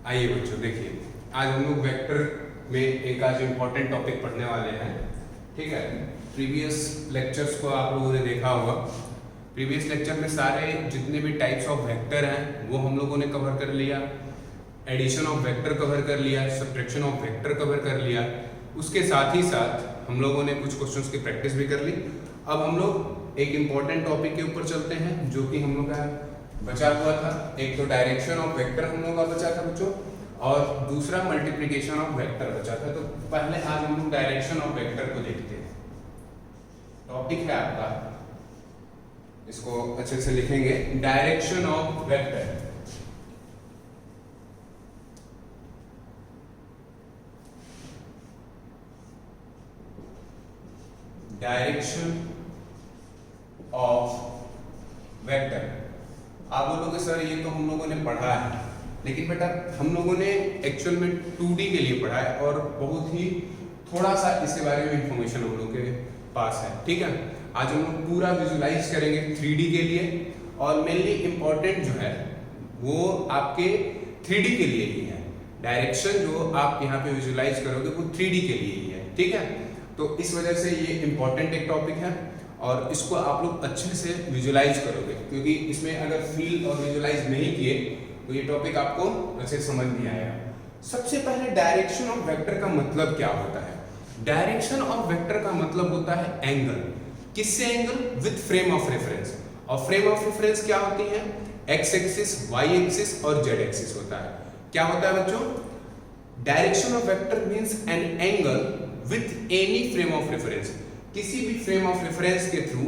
आइए बच्चों देखिए, आज हम लोग वेक्टर में एक आज इम्पोर्टेंट टॉपिक पढ़ने वाले हैं। ठीक है, प्रीवियस लेक्चर्स को आप लोगों ने देखा होगा। प्रीवियस लेक्चर में सारे जितने भी टाइप्स ऑफ वेक्टर हैं वो हम लोगों ने कवर कर लिया। एडिशन ऑफ वेक्टर कवर कर लिया, सब्ट्रैक्शन ऑफ वेक्टर कवर कर लिया। उसके साथ ही साथ हम लोगों ने कुछ क्वेश्चंस की प्रैक्टिस भी कर ली। अब हम लोग एक इम्पॉर्टेंट टॉपिक के ऊपर चलते हैं जो कि हम लोग का बचा हुआ था। एक तो डायरेक्शन ऑफ वेक्टर हम लोगों का बचा था बच्चों, और दूसरा मल्टीप्लिकेशन ऑफ वेक्टर बचा था। तो पहले आज हम लोग डायरेक्शन ऑफ वेक्टर को देखते हैं। टॉपिक है आपका, इसको अच्छे से लिखेंगे, direction of vector. Direction of vector. आप बोलोगे सर ये तो हम लोगों ने पढ़ा है, लेकिन बेटा हम लोगों ने एक्चुअल में 2D के लिए पढ़ा है और बहुत ही थोड़ा सा इसके बारे में इंफॉर्मेशन हम लोग के पास है। ठीक है, आज हम लोग पूरा विजुलाइज करेंगे 3D के लिए, और मेनली इंपॉर्टेंट जो है वो आपके 3D के लिए ही है। डायरेक्शन जो आप यहाँ पे विजुलाइज करोगे वो 3D के लिए ही है। ठीक है, तो इस वजह से ये इंपॉर्टेंट एक टॉपिक है और इसको आप लोग अच्छे से विजुलाइज करोगे, क्योंकि इसमें अगर फील और विजुलाइज नहीं किए तो ये टॉपिक आपको अच्छे समझ नहीं आएगा। सबसे पहले डायरेक्शन ऑफ वेक्टर का मतलब क्या होता है? डायरेक्शन ऑफ वेक्टर का मतलब होता है एंगल। किससे angle? With frame of reference. और फ्रेम ऑफ रेफरेंस क्या होती है? एक्स एक्सिस, वाई एक्सिस और जेड एक्सिस होता है। क्या होता है बच्चों? Direction of vector means an angle with any frame of reference. किसी भी फ्रेम ऑफ रेफरेंस के थ्रू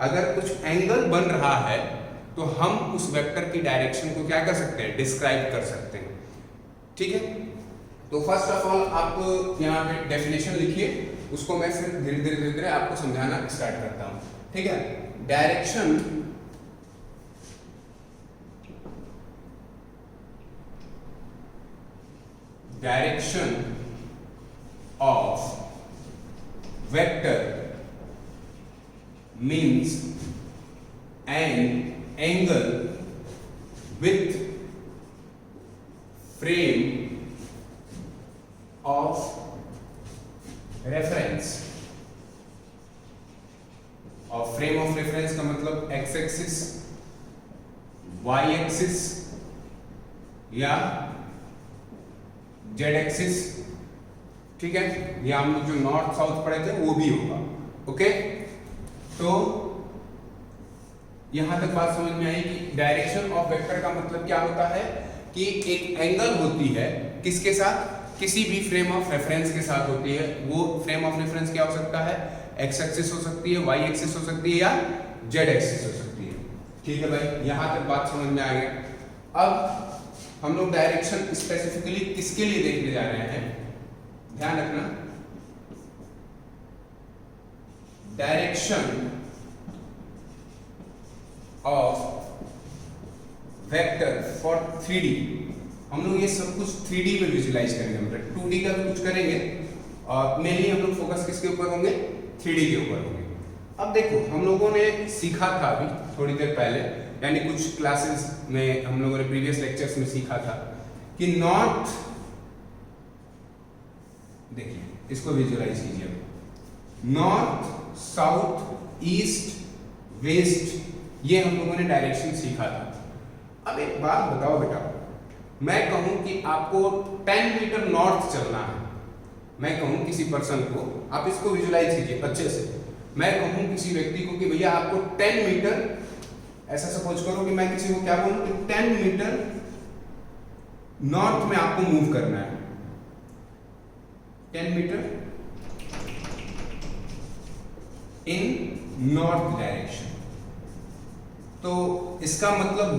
अगर कुछ एंगल बन रहा है तो हम उस वेक्टर की डायरेक्शन को क्या कर सकते हैं? डिस्क्राइब कर सकते हैं। ठीक है, तो फर्स्ट ऑफ ऑल आप यहाँ पे डेफिनेशन लिखिए, उसको मैं फिर धीरे धीरे आपको समझाना स्टार्ट करता हूँ। ठीक है, direction of vector means an angle with frame of reference। और फ्रेम ऑफ रेफरेंस का मतलब एक्स एक्सिस, वाई एक्सिस या जेड एक्सिस। ठीक है, या हम लोग जो नॉर्थ साउथ पढ़े थे वो भी होगा। ओके, तो यहां तक बात समझ में आई कि डायरेक्शन ऑफ वेक्टर का मतलब क्या होता है कि एक एंगल होती है किसके साथ? किसी भी फ्रेम ऑफ रेफरेंस के साथ होती है। वो फ्रेम ऑफ रेफरेंस क्या हो सकता है? एक्स एक्सिस हो सकती है, वाई एक्सिस हो सकती है या जेड एक्सिस हो सकती है। ठीक है भाई, यहां तक बात समझ में आ गया। अब हम लोग डायरेक्शन स्पेसिफिकली किसके लिए देखने जा रहे हैं? ध्यान रखना, direction of vector for 3D। हम लोग ये सब कुछ 3D में विजुलाइज करेंगे, मतलब 2D का भी कुछ करेंगे और मेनली हम लोग फोकस किसके ऊपर होंगे? 3D के ऊपर होंगे। अब देखो, हम लोगों ने सीखा था अभी थोड़ी देर पहले, यानी कुछ क्लासेस में हम लोगों ने प्रीवियस लेक्चर्स में सीखा था कि नॉर्थ, देखिए इसको विजुलाइज कीजिए, नॉर्थ, साउथ, ईस्ट, वेस्ट, ये हम लोगों ने डायरेक्शन सीखा था। अब एक बात बताओ बेटा, मैं कहूं कि आपको 10 मीटर नॉर्थ चलना है। मैं कहूं किसी पर्सन को, आप इसको विजुलाइज कीजिए अच्छे से। मैं कहूं किसी व्यक्ति को कि भैया आपको 10 मीटर, ऐसा सपोज करो कि मैं किसी को क्या बोलूं कि 10 मीटर नॉर्थ में आपको मूव करना है। 10 मीटर इन नॉर्थ डायरेक्शन। तो इसका मतलब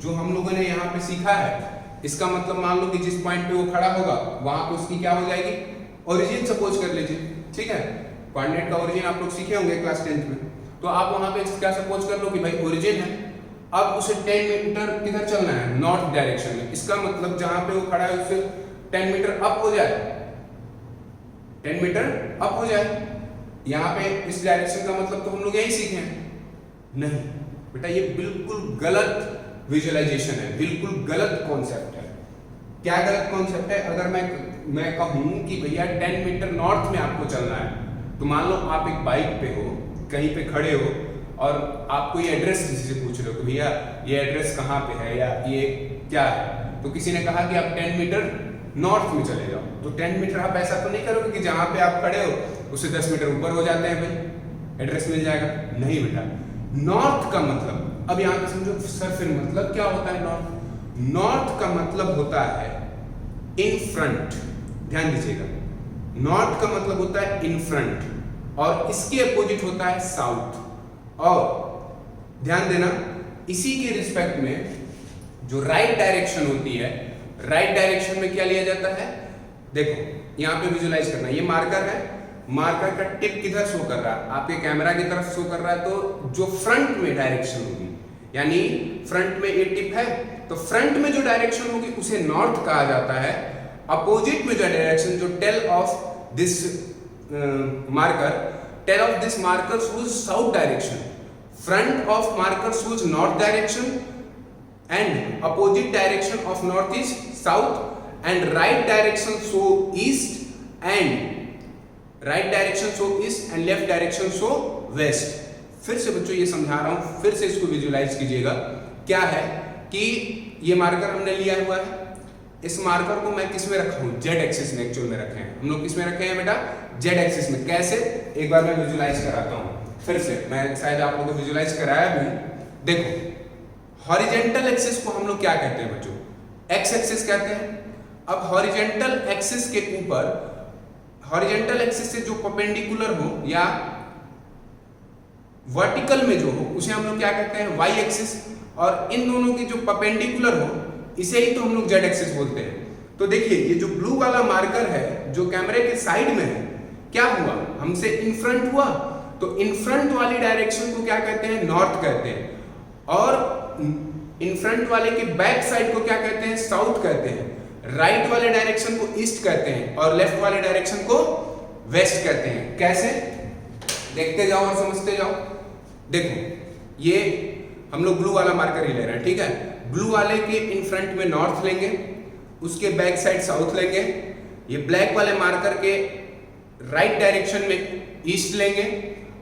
जो हम लोगों ने यहाँ पे सीखा है, इसका मतलब मान लो कि जिस पॉइंट पे वो खड़ा होगा वहां पे उसकी क्या हो जाएगी? ओरिजिन सपोज कर लीजिए। ठीक है, कोऑर्डिनेट का ओरिजिन आप लोग सीखे होंगे क्लास 10th में। तो आप वहां पे क्या सपोज कर लो कि भाई ओरिजिन है, अब उसे 10 मीटर किधर चलना है? नॉर्थ डायरेक्शन में। इसका मतलब जहां पे वो खड़ा है उससे 10 मीटर अप हो जाए, 10 मीटर अप हो जाए। यहाँ पे इस डायरेक्शन का मतलब तो हम लोग यही सीखे हैं। नहीं बेटा, ये बिल्कुल गलत विजुअलाइजेशन है, बिल्कुल गलत कॉन्सेप्ट है। क्या गलत कॉन्सेप्ट है? अगर मैं कहूं कि भैया 10 मीटर नॉर्थ में आपको चलना है, तो मान लो आप एक बाइक पे हो, कहीं पे खड़े हो और आपको ये एड्रेस किसी से पूछ रहे हो कि भैया ये एड्रेस कहाँ पे है या ये क्या है, तो किसी ने कहा कि आप 10 मीटर नॉर्थ में चले जाओ, तो 10 मीटर आप ऐसा तो नहीं करोगे कि जहां पे आप खड़े हो उससे 10 मीटर ऊपर हो जाते हैं भाई एड्रेस मिल जाएगा। नहीं बेटा, नॉर्थ का मतलब, अब यहाँ पे समझो सर फिर मतलब क्या होता है नॉर्थ? नॉर्थ का मतलब होता है इन फ्रंट, ध्यान दीजिएगा, नॉर्थ का मतलब होता है इन फ्रंट और इसके अपोजिट होता है साउथ। और ध्यान देना, इसी के रिस्पेक्ट में जो राइट डायरेक्शन होती है, राइट डायरेक्शन में क्या लिया जाता है? देखो यहाँ पे विजुलाइज करना, ये मार्कर है, मार्कर का टिप किधर शो कर रहा है? आपके कैमरा की तरफ शो कर रहा है, तो जो फ्रंट में डायरेक्शन होगी, यानी फ्रंट में ये टिप है, तो फ्रंट में जो डायरेक्शन होगी उसे नॉर्थ कहा जाता है। अपोजिट में जो डायरेक्शन, जो tail of this marker, tail of this marker shows south direction, front of marker shows north direction and opposite direction of north is south and right direction show east and right direction show east and left direction show west। फिर से बच्चों ये समझा रहा हूं, फिर से इसको विजुलाइज कीजिएगा। क्या है कि ये मार्कर हमने लिया हुआ है, इस मार्कर को मैं किस में रखा हूं? जेड एक्सिस में एक्चुअल में रखे हैं हम लोग। किस में रखे हैं बेटा? जेड एक्सिस में। कैसे? एक बार मैं विजुलाइज कराता हूं फिर से, मैं शायद आप लोगों को विजुलाइज कराया भी। देखो हॉरिजेंटल एक्सिस को हम लोग क्या कहते हैं बच्चों? एक्स एक्सिस कहते हैं। अब हॉरिजेंटल एक्सिस के ऊपर, हॉरिजेंटल एक्सिस से जो परपेंडिकुलर हो या वर्टिकल में जो हो उसे हम लोग क्या कहते हैं? Y axis. और इन दोनों की जो परपेंडिकुलर हो इसे ही तो हम लोग जेड एक्सिस बोलते हैं। तो देखिए ये जो ब्लू वाला मार्कर है जो कैमरे के साइड में है, क्या हुआ? हमसे इन फ्रंट हुआ, तो इन फ्रंट वाली डायरेक्शन को क्या कहते हैं? नॉर्थ कहते हैं। और इन फ्रंट वाले के बैक साइड को क्या कहते हैं? साउथ कहते हैं। राइट वाले डायरेक्शन को ईस्ट कहते हैं और लेफ्ट वाले डायरेक्शन को वेस्ट कहते हैं। कैसे? देखते जाओ और समझते जाओ। देखो ये हम लोग ब्लू वाला मार्कर ही ले रहे हैं, ठीक है? ब्लू वाले के इन फ्रंट में नॉर्थ लेंगे, उसके बैक साइड साउथ लेंगे। ये ब्लैक वाले मार्कर के राइट डायरेक्शन में ईस्ट लेंगे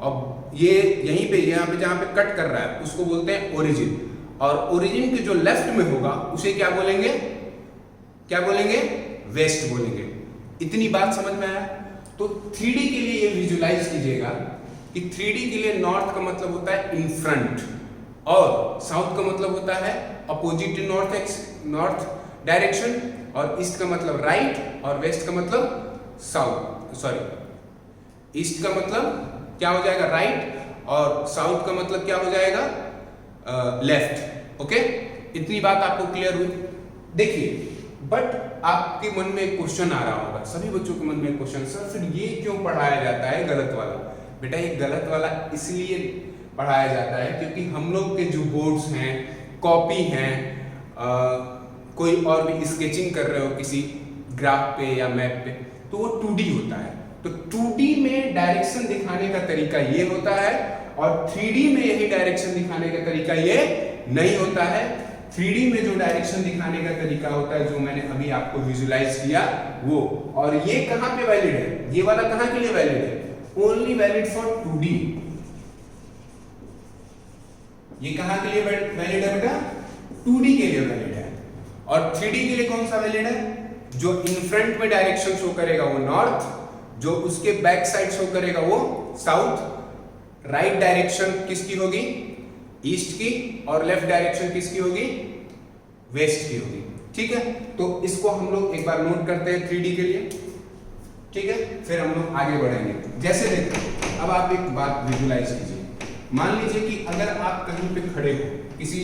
और ये यहीं पे, यहाँ पे जहां पे कट कर रहा है उसको बोलते हैं ओरिजिन। और ओरिजिन के जो लेफ्ट में होगा उसे क्या बोलेंगे? क्या बोलेंगे? वेस्ट बोलेंगे। इतनी बात समझ में आया? तो 3D के लिए ये विजुलाइज कीजिएगा कि 3D के लिए नॉर्थ का मतलब होता है इन फ्रंट और साउथ का मतलब होता है अपोजिट नॉर्थ डायरेक्शन, और ईस्ट का मतलब राइट और वेस्ट का मतलब साउथ, सॉरी ईस्ट का मतलब क्या हो जाएगा? राइट, और साउथ का मतलब क्या हो जाएगा? लेफ्ट। ओके, इतनी बात आपको क्लियर हुई? देखिए बट आपके मन में एक क्वेश्चन आ रहा होगा, सभी बच्चों के मन में एक क्वेश्चन, सर फिर ये क्यों पढ़ाया जाता है गलत वाला? बेटा ये गलत वाला इसलिए पढ़ाया जाता है क्योंकि हम लोग के जो बोर्ड्स हैं, कॉपी हैं, कोई और भी स्केचिंग कर रहे हो किसी ग्राफ पे या मैप पे, तो वो 2D होता है। तो 2D में डायरेक्शन दिखाने का तरीका ये होता है और 3D में यही डायरेक्शन दिखाने का तरीका ये नहीं होता है। 3D में जो डायरेक्शन दिखाने का तरीका होता है, जो मैंने अभी आपको विजुलाइज किया वो, और ये कहां पे वैलिड है? ये वाला कहां के लिए वैलिड है? Only valid for 2D। ये कहां के लिए वैलिड है बेटा? 2D के लिए वैलिड है। और 3D के लिए कौन सा वैलिड है? जो इन फ्रंट में डायरेक्शन शो करेगा वो नॉर्थ, जो उसके बैक साइड शो करेगा वो साउथ, राइट डायरेक्शन किसकी होगी? ईस्ट की, और लेफ्ट डायरेक्शन किसकी होगी? वेस्ट की होगी। ठीक है, तो इसको हम लोग एक बार नोट करते हैं 3D के लिए, ठीक है, फिर हम लोग आगे बढ़ेंगे। जैसे देखो, अब आप एक बात विजुलाइज कीजिए, मान लीजिए कि अगर आप कहीं पे खड़े हो, किसी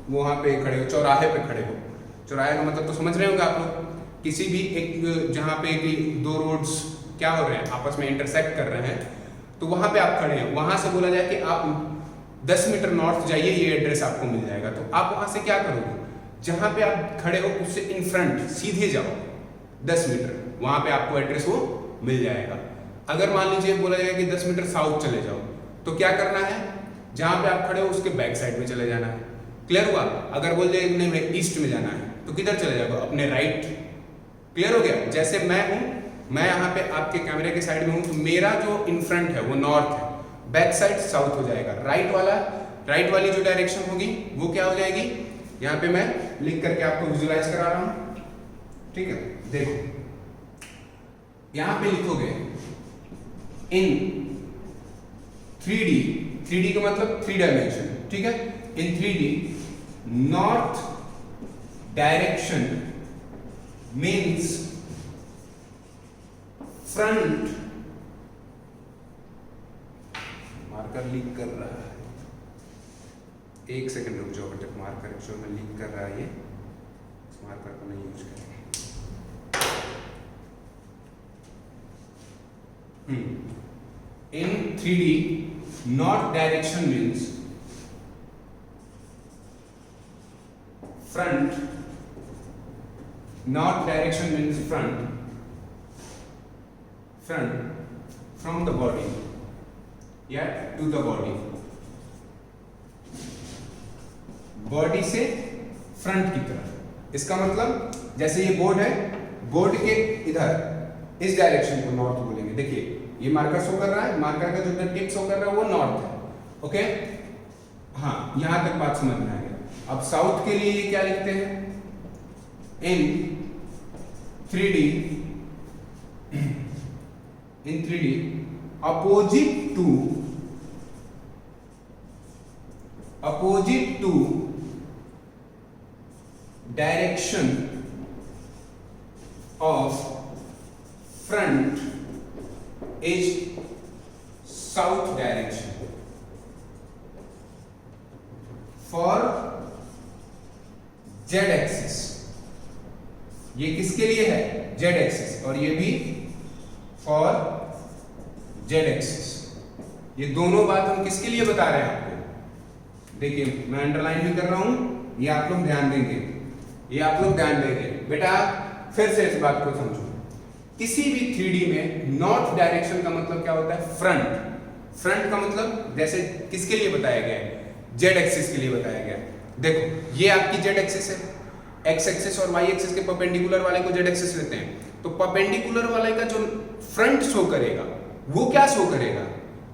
वहां पे खड़े हो, चौराहे पे खड़े हो, चौराहे का मतलब तो समझ रहे होंगे आप लोग, किसी भी एक जहां पे दो रोड्स क्या हो रहे हैं, आपस में इंटरसेक्ट कर रहे हैं, तो वहां पे आप खड़े हैं, वहां से बोला जाए कि आप 10 मीटर नॉर्थ जाइए, ये एड्रेस आपको मिल जाएगा। तो आप वहां से क्या करोगे? जहां पे आप खड़े हो उससे इन फ्रंट सीधे जाओ 10 मीटर, वहां पे आपको एड्रेस वो मिल जाएगा। अगर मान लीजिए बोला जाएगा कि 10 मीटर साउथ चले जाओ, तो क्या करना है? जहां पे आप खड़े हो उसके बैक साइड में चले जाना है। क्लियर हुआ? अगर बोल दे नहीं भाई ईस्ट में जाना है तो किधर चले जाएगा? अपने राइट। क्लियर हो गया? जैसे मैं हूं, मैं यहाँ पे आपके कैमरे के साइड में हूं, तो मेरा जो इन फ्रंट है वो नॉर्थ है, बैक साइड साउथ हो जाएगा। राइट वाली जो डायरेक्शन होगी वो क्या हो जाएगी? यहाँ पे मैं लिख करके आपको विजुलाइज करा रहा हूं, ठीक है? देखो यहां पे लिखोगे इन 3D का मतलब 3 डायमेंशन, ठीक है? इन 3D north direction means front, marker leak कर रहा है, एक सेकंड रुक जाओ बेटा, मार्कर जो मैं लीक कर रहा है ये मार्कर को नहीं यूज करेंगे। In 3D, north direction means front. North direction means front from the body, yeah, to the body. Body से फ्रंट की तरफ। इसका मतलब जैसे ये बोर्ड है, बोर्ड के इधर इस डायरेक्शन को नॉर्थ बोलेंगे। देखिए ये मार्कर शो कर रहा है, मार्कर का जो टिप शो कर रहा है वो नॉर्थ है, ओके? हाँ, यहां तक बात समझ में आ गया। अब साउथ के लिए ये क्या लिखते हैं? इन 3D opposite to direction of front is south direction for z axis. ये किसके लिए है? z axis. और ये भी फॉर z एक्सिस। ये दोनों बात हम किसके लिए बता रहे हैं आपको? देखिए मैं अंडरलाइन भी कर रहा हूं, ये आप लोग ध्यान देंगे, ये आप लोग ध्यान देंगे बेटा। फिर से इस बात को समझो, किसी भी 3D में नॉर्थ डायरेक्शन का मतलब क्या होता है? फ्रंट का मतलब जैसे किसके लिए बताया गया है? जेड एक्सिस के लिए बताया गया है। देखो ये आपकी जेड एक्सिस है, एक्स एक्सिस और वाई एक्सिस के परपेंडिकुलर वाले को जेड एक्सिस लेते हैं, तो परपेंडिकुलर वाले का जो फ्रंट शो करेगा वो क्या शो करेगा?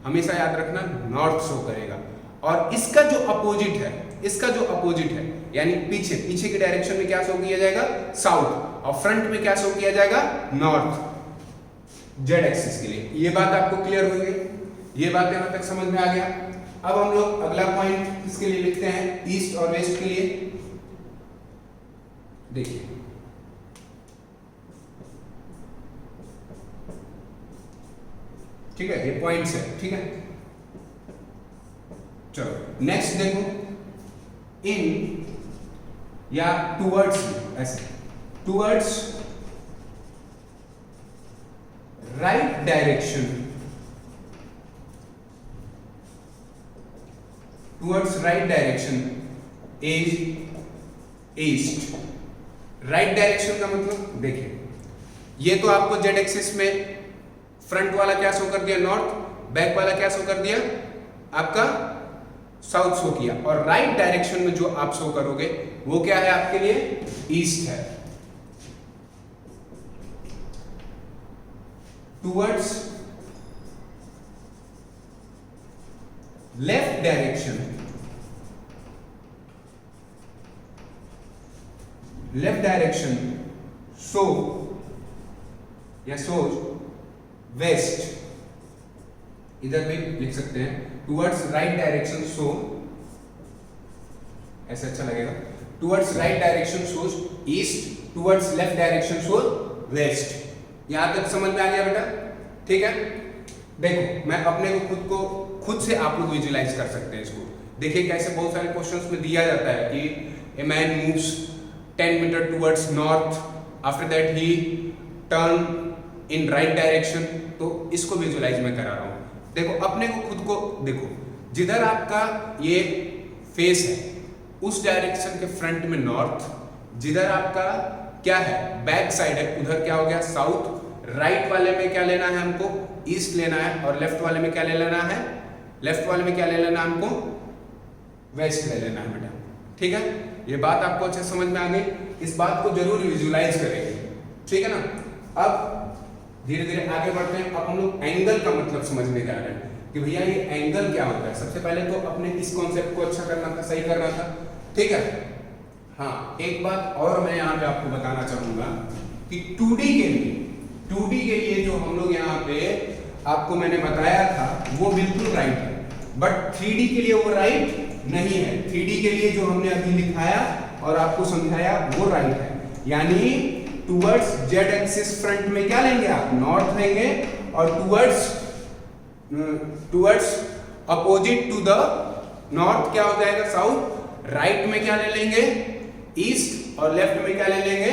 हमेशा याद रखना, नॉर्थ शो करेगा। और इसका जो अपोजिट है यानी पीछे की डायरेक्शन में क्या शो किया जाएगा? साउथ। और फ्रंट में क्या शो किया जाएगा? नॉर्थ, जेड एक्सिस के लिए। ये बात आपको क्लियर हो गई? ये बात यहां तक समझ में आ गया? अब हम लोग अगला पॉइंट किसके लिए लिखते हैं? ईस्ट और वेस्ट के लिए। देखिए ठीक है, ये पॉइंट्स है, ठीक है? चलो नेक्स्ट देखो, इन या टुवर्ड्स, ऐसे towards right direction, towards right direction is east. Right direction का मतलब देखिए, ये तो आपको जेड एक्सिस में फ्रंट वाला क्या शो कर दिया? नॉर्थ। बैक वाला क्या शो कर दिया? आपका साउथ शो किया। और राइट डायरेक्शन में जो आप शो करोगे वो क्या है आपके लिए? ईस्ट है। टुवर्ड्स लेफ्ट डायरेक्शन, सो या सोज वेस्ट, इधर भी लिख सकते हैं। टुवर्ड्स राइट डायरेक्शन सो, ऐसे अच्छा लगेगा। टुवर्ड्स राइट डायरेक्शन सोज ईस्ट, टुवर्ड्स लेफ्ट डायरेक्शन सोज वेस्ट। यहां तक समझ में आ गया बेटा? ठीक है। देखो मैं अपने को खुद से आप लोग विजुलाइज कर सकते हैं इसको। देखिए कैसे बहुत सारे क्वेश्चंस में दिया जाता है कि a man moves 10 metre towards north, after that he turn in right direction. तो इसको विजुलाइज मैं करा रहा हूं। देखो अपने को खुद को देखो, जिधर आपका ये फेस है उस डायरेक्शन के फ्रंट में नॉर्थ, जिधर आपका क्या है बैक साइड है उधर क्या हो गया? साउथ। राइट वाले में क्या लेना है हमको? ईस्ट लेना है। और लेफ्ट वाले में क्या ले लेना है? लेफ्ट वाले में क्या ले लेना है हमको? वेस्ट ले लेना है बेटा। ठीक है, ये बात आपको अच्छे समझ में आ गई, इस बात को जरूर विजुलाइज करेंगे, ठीक है ना। अब धीरे धीरे आगे बढ़ते हैं। अब हम लोग एंगल का मतलब समझने जा रहे हैं कि भैया ये एंगल क्या होता है। सबसे पहले तो अपने इस कॉन्सेप्ट को अच्छा करना था, सही करना था, ठीक है। हाँ, एक बात और मैं यहाँ पे आपको बताना चाहूंगा कि 2D के लिए जो हम लोग यहाँ पे आपको मैंने बताया था वो बिल्कुल राइट है, बट 3D के लिए वो राइट नहीं है। 3D के लिए जो हमने अभी लिखाया और आपको समझाया वो राइट है, यानी टुवर्ड्स जेड एक्सिस फ्रंट में क्या लेंगे आप, नॉर्थ लेंगे, और towards opposite to the north क्या हो जाएगा, साउथ। राइट में क्या ले लेंगे, ईस्ट, और लेफ्ट में क्या ले लेंगे,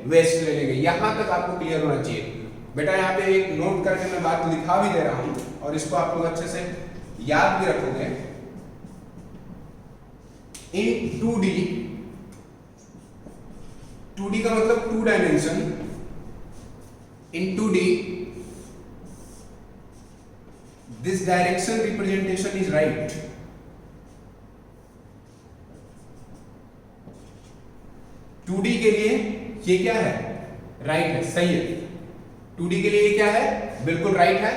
वेस्ट ले लेंगे। यहां तक आपको क्लियर होना चाहिए बेटा। यहाँ पे एक नोट करके मैं बात लिखा भी दे रहा हूं और इसको आप लोग अच्छे से याद भी रखोगे। इन 2D का मतलब 2 dimension, in 2D this direction representation is right. Two D के लिए ये क्या है, राइट है, सही है। 2D के लिए ये क्या है, बिल्कुल राइट है,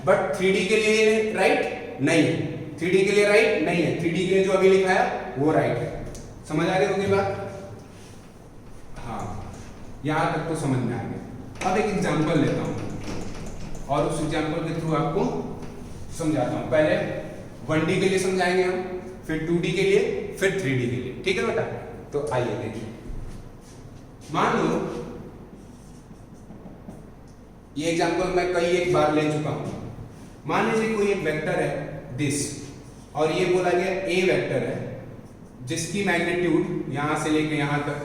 बट 3D के लिए राइट नहीं है। 3D के लिए राइट नहीं है, 3D के लिए जो अभी लिखा है वो राइट है। समझ आ रही होगी बात? हाँ, यहां तक तो समझ में आ गया। अब एक एग्जांपल लेता हूं और उस एग्जांपल के थ्रू आपको समझाता हूं। पहले 1D के लिए समझाएंगे हम, फिर 2D के लिए, फिर 3D के लिए, ठीक है बेटा। तो आइए देखिए, मान लो ये एग्जांपल मैं कई एक बार ले चुका हूं। मान लीजिए कोई एक वेक्टर है दिस, और ये बोला गया ए वेक्टर है जिसकी मैग्नीट्यूड यहां से लेकर यहां तक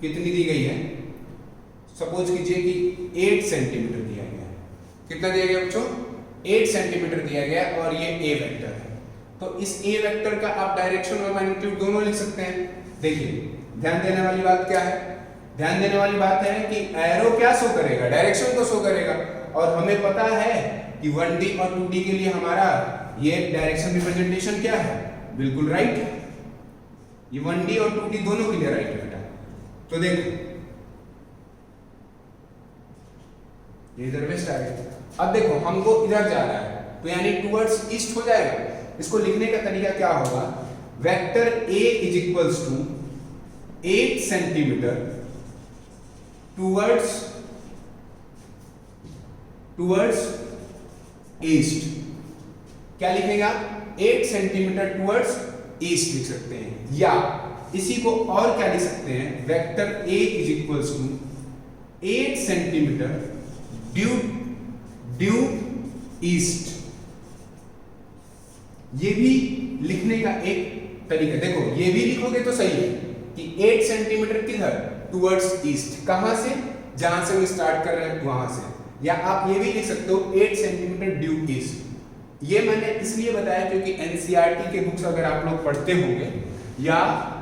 कितनी दी गई है, सपोज कीजिए कि 8 सेंटीमीटर दिया गया है। कितना दिया गया बच्चों, 8 सेंटीमीटर दिया गया, और ये ए वेक्टर है। तो इस ए वेक्टर का आप डायरेक्शन और मैग्नीट्यूड दोनों लिख सकते हैं। देखिए, ध्यान देने वाली बात क्या है, ध्यान देने वाली बात है कि एरो क्या शो करेगा, डायरेक्शन को शो करेगा। और हमें पता है कि 1D और 2D के लिए हमारा ये डायरेक्शन रिप्रेजेंटेशन क्या है, बिल्कुल राइट है। ये 1D और 2D दोनों के लिए राइट है बेटा। तो देखो, ये इधर वेस्ट आ गया। अब देखो हमको इधर जा रहा है, तो यानी टुवर्ड्स ईस्ट हो जाएगा। इसको लिखने का तरीका क्या होगा, vector A is equals to 8 centimetre towards east. क्या लिखेगा, 8 सेंटीमीटर टुवर्ड्स ईस्ट लिख सकते हैं, या इसी को और क्या लिख सकते हैं, vector A is equals to 8 centimetre due east. ये भी लिखने का एक तरीका, देखो ये भी लिखोगे तो सही है कि 8 सेंटीमीटर किधर, टुवर्ड्स ईस्ट। कहां से, जहां से हम स्टार्ट कर रहे हैं वहां से। या आप ये भी लिख सकते हो 8 सेंटीमीटर ड्यू ईस्ट। ये मैंने इसलिए बताया क्योंकि एनसीईआरटी के बुक्स अगर आप लोग पढ़ते होंगे या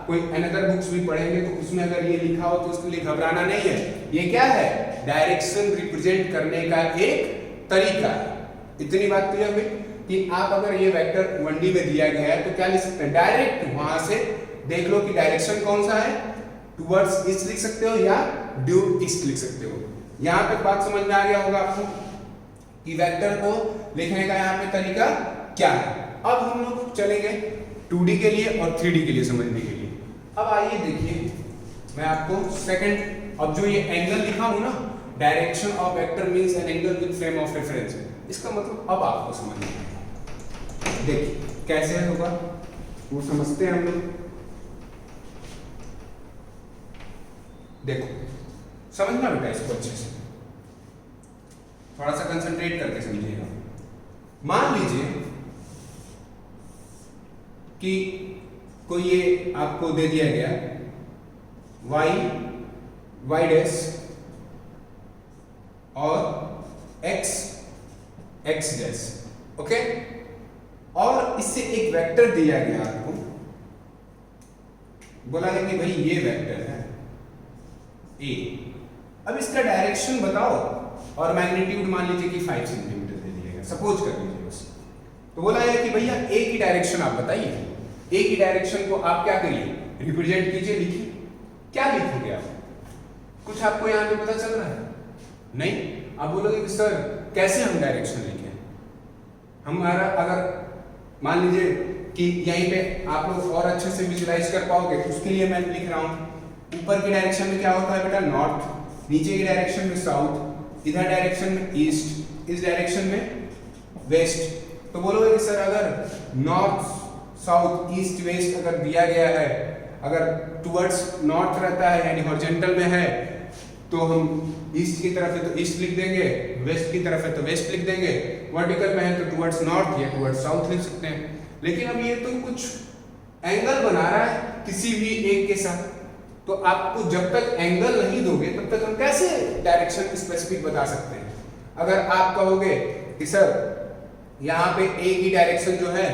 कोई अनदर बुक्स भी पढ़ेंगे तो उसमें अगर ये लिखा हो तो उसके लिए घबराना नहीं है। ये क्या है, डायरेक्शन रिप्रेजेंट करने का एक तरीका है। इतनी बात क्लियर हुई कि आप अगर ये वेक्टर 1D में दिया गया है तो क्या लिख सकते हैं, डायरेक्ट वहां से देख लो कि डायरेक्शन कौन सा है, टुवर्ड्स ईस्ट लिख सकते हो या ड्यू ईस्ट लिख सकते हो। यहां तक बात समझ में आ गया होगा आपको कि वेक्टर को लिखने का यहाँ पे तरीका क्या है। अब हम लोग चलेंगे 2D के लिए और 3D के लिए समझने के लिए। अब आइए देखिए, मैं आपको सेकंड, अब जो ये एंगल लिखा हूं ना, direction of vector means an angle with frame of reference, इसका मतलब अब आपको समझ में आएगा। देखिए कैसे होगा वो समझते हैं हम लोग। देखो समझना बेटा इसको अच्छे से, थोड़ा सा कंसंट्रेट करके समझिएगा। मान लीजिए कि कोई ये आपको दे दिया गया y डैश और x डैश, ओके, और इससे एक वेक्टर दिया गया आपको, बोला है कि भाई ये वेक्टर है a। अब इसका डायरेक्शन बताओ और मैग्नीट्यूड मान लीजिए कि 5 सेंटीमीटर दे दिया गया, सपोज कर लीजिए बस। तो बोला है कि भैया a की डायरेक्शन आप बताइए। a की डायरेक्शन को आप क्या करिए, रिप्रेजेंट कीजिए, लिखिए। क्या लिखोगे आप? कुछ आपको यहाँ पे पता चल रहा है? नहीं। आप बोलोगे कि सर कैसे हम डायरेक्शन लिखें? हमारा अगर मान लीजिए कि यहीं पे आप लोग और अच्छे से विजुलाइज कर पाओगे, उसके लिए मैं लिख रहा हूँ। ऊपर की डायरेक्शन में क्या होता है बेटा? नॉर्थ। नीचे की डायरेक्शन में साउथ। इधर डायरेक्शन में ईस्ट। इस डायरेक्शन में वेस्ट। तो बोलोगे कि सर अगर नॉर्थ साउथ ईस्ट वेस्ट अगर दिया गया है, अगर टुवर्ड्स नॉर्थ रहता है यानी हॉरिजॉन्टल में है, तो हम ईस्ट की तरफ है तो ईस्ट लिख देंगे, वेस्ट की तरफ है तो वेस्ट लिख देंगे, वर्टिकल में है तो टुवर्ड्स नॉर्थ या टुवर्ड्स साउथ लिख सकते हैं। लेकिन अब ये तो कुछ एंगल बना रहा है किसी भी एक के साथ, तो आपको जब तक एंगल नहीं दोगे तब तक हम कैसे डायरेक्शन स्पेसिफिक बता सकते हैं? अगर आप कहोगे कि सर यहाँ पे ए की डायरेक्शन जो है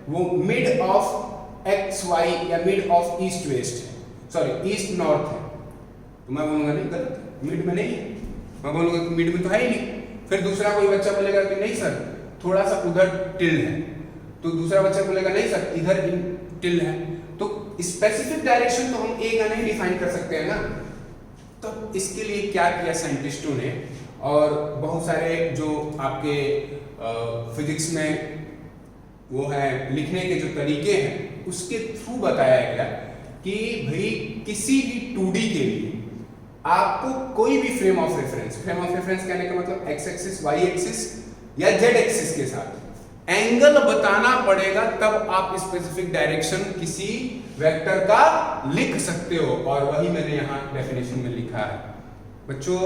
वो मिड ऑफ एक्स वाई या मिड ऑफ ईस्ट वेस्ट है, सॉरी ईस्ट नॉर्थ है, तो मैं बोलूंगा नहीं, गलत, मिड में नहीं है। मैं बोलूंगा कि मिड में तो है ही नहीं। फिर दूसरा कोई बच्चा बोलेगा कि नहीं सर थोड़ा सा उधर टिल है, तो दूसरा बच्चा बोलेगा नहीं सर इधर टिल है। तो स्पेसिफिक डायरेक्शन तो हम एक या नहीं डिफाइन कर सकते हैं ना। तो इसके लिए क्या किया साइंटिस्टों ने, और बहुत सारे जो आपके फिजिक्स में वो है लिखने के जो तरीके हैं उसके थ्रू बताया गया कि भाई किसी भी 2D के लिए आपको कोई भी फ्रेम ऑफ रेफरेंस कहने का मतलब एक्स एक्सिस वाई एक्सिस या जेड एक्सिस के साथ एंगल बताना पड़ेगा, तब आप स्पेसिफिक डायरेक्शन किसी वेक्टर का लिख सकते हो। और वही मैंने यहाँ डेफिनेशन में लिखा है। बच्चों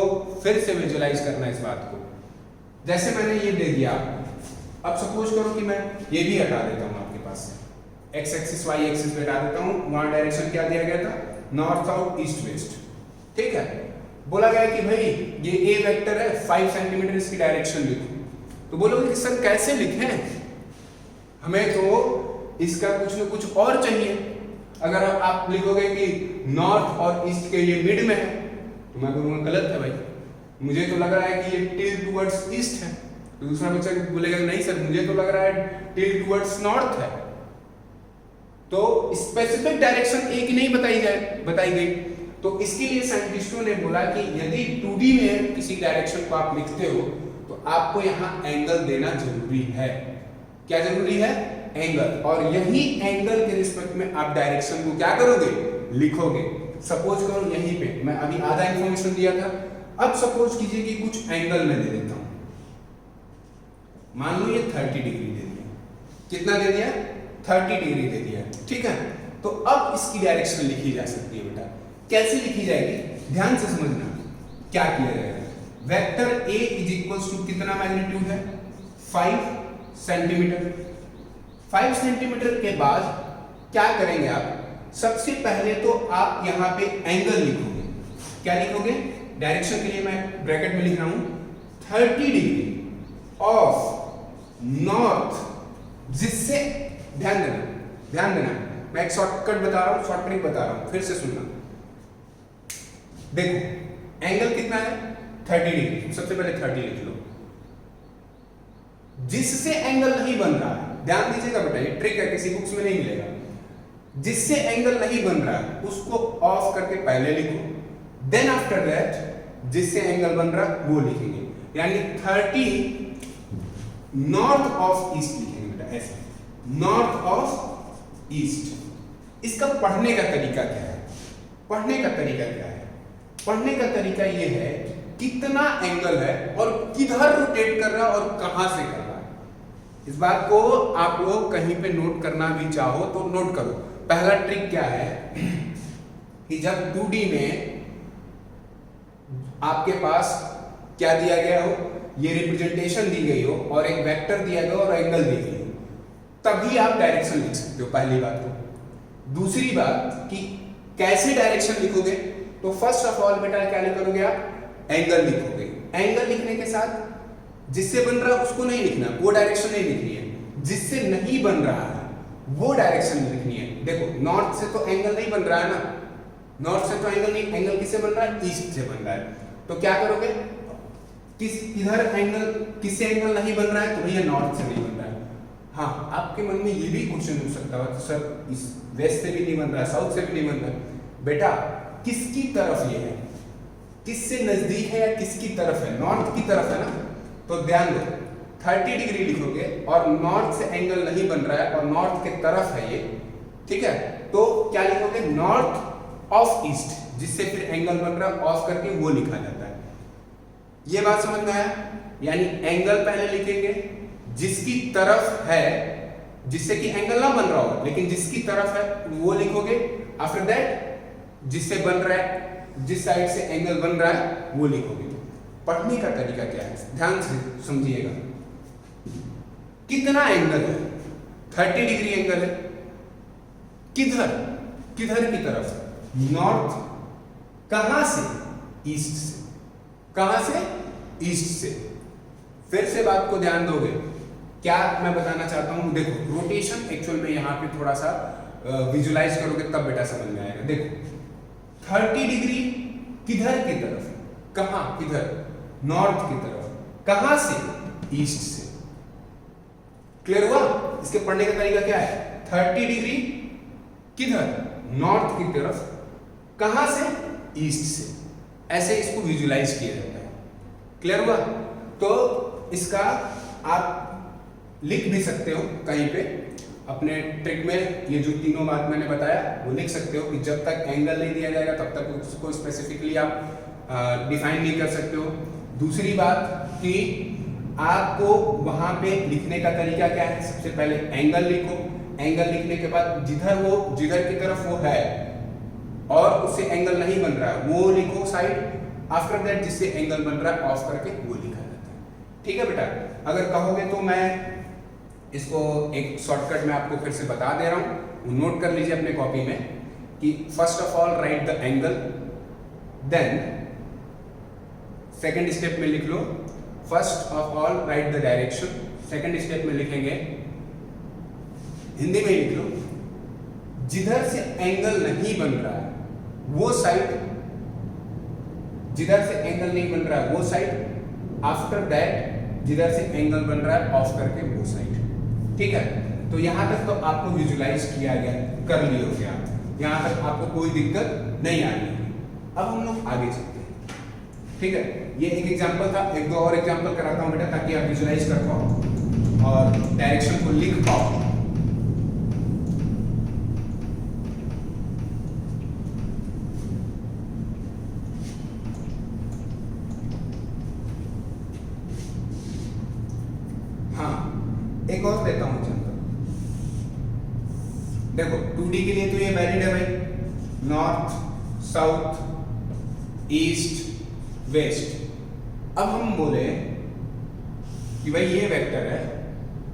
फिर से विजुलाइज करना इस बात को। जैसे मैंने ये दे दिया, अब सपोज करो कि मैं ये भी हटा देता हूँ आपके पास से, एक्स एक्सिस वाई एक्सिस पे हटा देता हूँ। वहां डायरेक्शन क्या दिया गया था? North south east waste. ठीक है, बोला गया कि भाई ये ए वेक्टर है, 5 सेंटीमीटर इसकी डायरेक्शन लिखो। तो बोलोगे कि सर कैसे लिखें, हमें तो इसका कुछ न कुछ और चाहिए। अगर आप लिखोगे कि नॉर्थ और ईस्ट के ये मिड में है, तो मैं बोलूंगा गलत है भाई, मुझे तो लग रहा है कि ये टिल टुवर्ड्स ईस्ट है। तो दूसरा बच्चा बोलेगा नहीं सर मुझे तो लग रहा है टिल टुवर्ड्स नॉर्थ है। तो स्पेसिफिक डायरेक्शन एक नहीं बताई गई। तो इसके लिए साइंटिस्टों ने बोला कि यदि 2D में किसी डायरेक्शन को आप लिखते हो तो आपको यहाँ एंगल देना जरूरी है। क्या जरूरी है? एंगल। और यही एंगल के रिस्पेक्ट में आप डायरेक्शन को क्या करोगे? लिखोगे। सपोज करो यहीं पे मैं अभी आधा इंफॉर्मेशन दिया था, अब सपोज कीजिए कि कुछ एंगल मैं दे देता हूं। मान लो ये 30 डिग्री दे दिया। कितना दे दिया? 30 डिग्री दे दिया। ठीक है, तो अब इसकी डायरेक्शन लिखी जा सकती है बेटा। कैसे लिखी जाएगी? ध्यान से समझना क्या किया जाएगा। Vector A is equals to कितना मैग्नीट्यूड है? 5 सेंटीमीटर। 5 सेंटीमीटर के बाद क्या करेंगे आप? सबसे पहले तो आप यहां पे एंगल लिखोगे। क्या लिखोगे? डायरेक्शन के लिए मैं ब्रैकेट में लिख रहा हूं 30 डिग्री ऑफ नॉर्थ, जिससे ध्यान देना मैं एक शॉर्टकट बता रहा हूं, शॉर्ट ट्रिक बता रहा हूं, फिर से सुनना। देखो एंगल कितना है? 30 डिग्री। सबसे पहले 30 लिख लो। जिससे एंगल नहीं बन रहा है, ध्यान दीजिएगा बेटा, ये ट्रिक है, किसी बुक्स में नहीं मिलेगा। जिससे एंगल नहीं बन रहा है उसको ऑफ करके पहले लिखो, देन आफ्टर दैट जिससे एंगल बन रहा है वो लिखेंगे, यानी 30 नॉर्थ ऑफ ईस्ट लिखेंगे बेटा, ऐसे नॉर्थ ऑफ ईस्ट। इसका पढ़ने का तरीका क्या है? पढ़ने का तरीका ये है कितना एंगल है और किधर रोटेट कर रहा है और कहां से कर रहा है। इस बात को आप लोग कहीं पे नोट करना भी चाहो तो नोट करो। पहला ट्रिक क्या है कि जब 2D में आपके पास क्या दिया गया हो, ये रिप्रेजेंटेशन दी गई हो और एक वेक्टर दिया गया और एंगल दी गई हो, तभी आप डायरेक्शन लिख सकते हो। पहली बात तो। दूसरी बात कि कैसे डायरेक्शन लिखोगे, तो फर्स्ट ऑफ ऑल बेटा क्या लिखोगे आप? एंगल लिखोगे। एंगल लिखने के साथ जिससे बन रहा है उसको नहीं लिखना, वो डायरेक्शन नहीं लिखनी है। जिससे नहीं बन रहा है वो डायरेक्शन लिखनी है। देखो नॉर्थ से तो एंगल नहीं बन रहा है ना, नॉर्थ से तो एंगल नहीं, एंगल किससे बन रहा है? ईस्ट से बन रहा है। तो क्या करोगे? इधर एंगल किससे एंगल नहीं बन रहा है? तो भैया नॉर्थ से नहीं बन रहा है। हाँ, आपके मन में ये भी क्वेश्चन हो सकता है, तो सर वेस्ट से भी नहीं बन रहा है, साउथ से भी नहीं बन रहा है। बेटा किसकी तरफ ये है, किससे नजदीक है या किसकी तरफ है? नॉर्थ की तरफ है ना। तो ध्यान दो 30 डिग्री लिखोगे और नॉर्थ से एंगल नहीं बन रहा है और नॉर्थ की तरफ है ये, ठीक है, तो क्या लिखोगे? नॉर्थ ऑफ ईस्ट, जिससे फिर एंगल बन रहा है ऑफ करके वो लिखा जाता है। ये बात समझ में आया? यानी एंगल पहले लिखेंगे जिसकी तरफ है, जिससे कि एंगल ना बन रहा हो लेकिन जिसकी तरफ है वो लिखोगे। आफ्टर दैट जिससे बन रहा है, जिस साइड से एंगल बन रहा है वो लिखोगे। पढ़ने का तरीका क्या है, ध्यान से समझिएगा। कितना एंगल है? 30 डिग्री एंगल है। किधर? किधर की तरफ? नॉर्थ। कहां से? ईस्ट से। कहां से? ईस्ट से। फिर से बात को ध्यान दोगे, क्या मैं बताना चाहता हूं? देखो रोटेशन एक्चुअल में यहां पे थोड़ा सा विजुलाइज करोगे तब बेटा समझ में आएगा। देखो 30 डिग्री किधर की तरफ? कहां? किधर? नॉर्थ की तरफ। कहां से? ईस्ट से। क्लियर हुआ? इसके पढ़ने का तरीका क्या है? 30 डिग्री किधर? नॉर्थ की तरफ। कहां से? ईस्ट से। ऐसे इसको विजुलाइज किया जाता है। क्लियर हुआ? तो इसका आप लिख भी सकते हो कहीं पे अपने ट्रिक में, ये जो तीनों बात मैंने बताया वो लिख सकते हो कि जब तक एंगल नहीं दिया जाएगा तब तक उसको स्पेसिफिकली आप डिफाइन नहीं कर सकते हो। दूसरी बात कि आपको वहां पे लिखने का तरीका क्या है? सबसे पहले एंगल लिखो, एंगल लिखने के बाद जिधर की तरफ वो है और उससे एंगल नहीं बन रहा है वो लिखो साइड। आफ्टर दैट जिससे एंगल बन रहा है ऑफ करके वो लिखा जाता है। ठीक है बेटा? अगर कहोगे तो मैं इसको एक शॉर्टकट में आपको फिर से बता दे रहा हूं, नोट कर लीजिए अपने कॉपी में कि first of all write the angle, then second step में लिख लो first of all write the direction. Second step में लिखेंगे, हिंदी में लिख लो, जिधर से एंगल नहीं बन रहा है वो साइड, जिधर से एंगल नहीं बन रहा है वो साइड। आफ्टर दैट जिधर से एंगल बन रहा है ऑफ करके वो साइड। ठीक है? तो यहां तक तो आपको विजुलाइज किया गया, कर लिए हो गया, यहां तक आपको कोई दिक्कत नहीं आ रही होगी। अब हम लोग आगे चलते हैं। ठीक है? ये एक एग्जांपल था, एक दो और एग्जांपल कराता हूं बेटा ताकि आप विजुलाइज कर पाओ और डायरेक्शन को लिख पाओ। एक और देता हूं एग्जांपल। देखो 2D के लिए तो ये वैलिड है भाई, नॉर्थ, साउथ, ईस्ट, वेस्ट। अब हम बोले कि भाई ये वेक्टर है,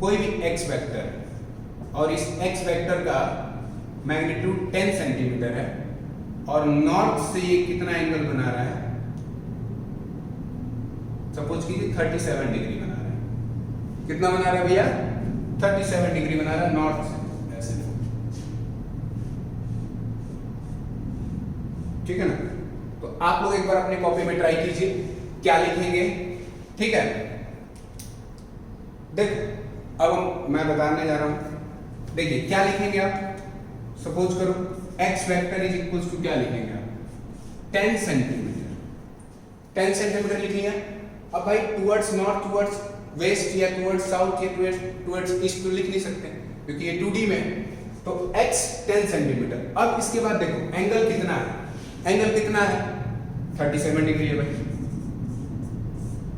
कोई भी x वेक्टर है और इस x वेक्टर का मैग्नीट्यूड 10 सेंटीमीटर है और नॉर्थ से ये कितना एंगल बना रहा है? सपोज कीजिए 37 डिग्री बना रहा है। कितना बना रहा है भैया? 37 डिग्री बना रहा है नॉर्थ से। ऐसे ठीक है ना? तो आप लोग एक बार अपने कॉपी में ट्राई कीजिए, क्या लिखेंगे? ठीक है? देखो अब मैं बताने जा रहा हूं, देखिए क्या लिखेंगे आप। सपोज करो x vector is equals to क्या लिखेंगे आप? 10 सेंटीमीटर। 10 सेंटीमीटर लिख लिया। अब भाई टुवर्ड्स नॉर्थ, टुवर्ड्स वेस्ट या टुवर्ड्स साउथ या टुवर्ड्स ईस्ट तो लिख नहीं सकते क्योंकि ये 2D में है। तो x 10 सेंटीमीटर। अब इसके बाद देखो एंगल कितना है? एंगल कितना है? 37 डिग्री है भाई,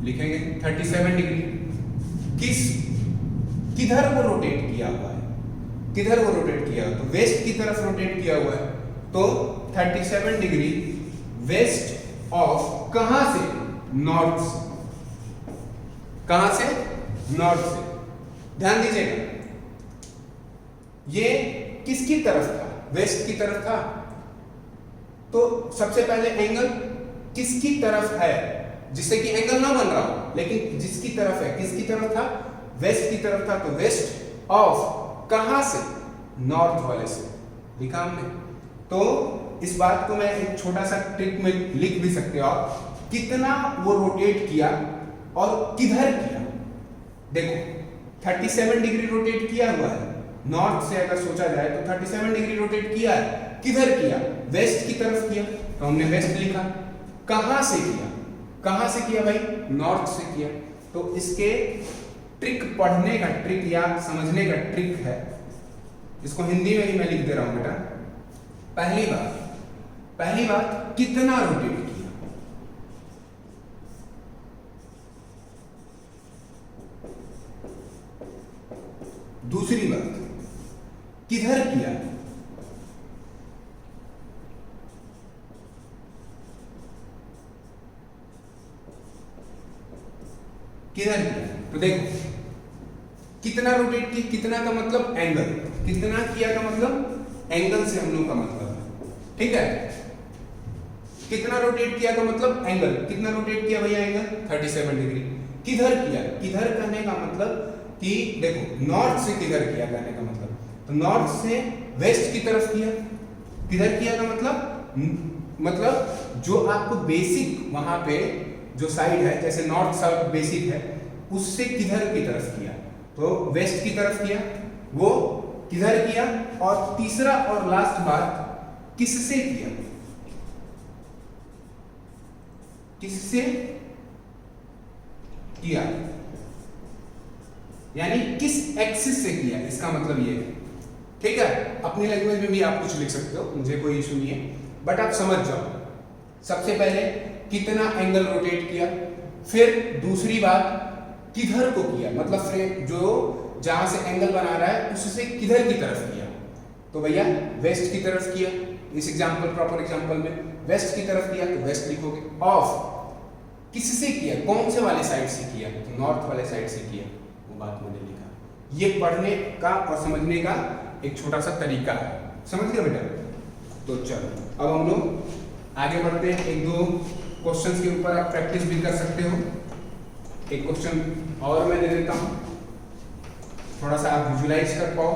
लिखेंगे 37 डिग्री। किधर वो रोटेट किया हुआ है? किधर वो रोटेट किया हुआ है? तो वेस्ट की तरफ रोटेट किया हुआ है। तो 37 डिग्री वेस्ट ऑफ कहां से? नॉर्थ से। कहां से? नॉर्थ से। ध्यान दीजिएगा, ये किसकी तरफ था? वेस्ट की तरफ था। तो सबसे पहले एंगल किसकी तरफ है जिससे कि एंगल ना बन रहा हो, लेकिन जिसकी तरफ है, किसकी तरफ था? वेस्ट की तरफ था। तो वेस्ट ऑफ कहां से? नॉर्थ वाले से। लिखा हमने। तो इस बात को मैं एक छोटा सा ट्रिक में लिख भी सकते हो आप, कितना वो रोटेट किया और किधर किया। देखो 37 डिग्री रोटेट किया हुआ है नॉर्थ से अगर सोचा जाए तो 37 डिग्री रोटेट किया है। किधर किया? वेस्ट की तरफ किया, तो हमने वेस्ट लिखा। कहां से किया? कहां से किया भाई? नॉर्थ से किया। तो इसके ट्रिक पढ़ने का ट्रिक या समझने का ट्रिक है, इसको हिंदी में ही मैं लिख दे रहा हूं बेटा। पहली बात कितना रोटेट किया, दूसरी बात किधर किया, किधर किया। तो देखो कितना रोटेट किया, कितना का मतलब एंगल, कितना किया का मतलब एंगल से हम लोग का मतलब है, ठीक है। कितना रोटेट किया का मतलब एंगल, कितना रोटेट किया भैया एंगल 37 डिग्री। किधर किया, किधर करने का मतलब कि देखो नॉर्थ से किधर किया कहने का मतलब, तो नॉर्थ से वेस्ट की तरफ किया। किधर किया का मतलब जो आपको बेसिक वहां पे जो साइड है, जैसे नॉर्थ साउथ बेसिक है, उससे किधर की तरफ किया, तो वेस्ट की तरफ किया। वो किधर किया, और तीसरा और लास्ट बात किससे किया, किससे किया, यानी किस एक्सिस से किया, इसका मतलब ये है, ठीक है। अपनी लैंग्वेज में भी आप कुछ लिख सकते हो, मुझे कोई इशू नहीं है, बट आप समझ जाओ। सबसे पहले कितना एंगल रोटेट किया, फिर दूसरी बात किधर को किया, मतलब फ्रेम जो जहां से एंगल बना रहा है उससे किधर की तरफ किया, तो भैया वेस्ट की तरफ किया। इस एग्जांपल प्रॉपर एग्जांपल में वेस्ट की तरफ किया तो वेस्ट लिखोगे। ऑफ किससे किया, कौन से वाले साइड से किया, तो नॉर्थ वाले साइड से किया, वो बात मैंने लिखा। ये पढ़ने का और समझने का एक छोटा सा तरीका है, समझ गए बेटा। तो चलो अब हम लोग आगे बढ़ते हैं। एक दो क्वेश्चंस के ऊपर आप प्रैक्टिस भी कर सकते हो। एक क्वेश्चन और मैं दे देता हूं, थोड़ा सा आप विजुलाइज कर पाओ।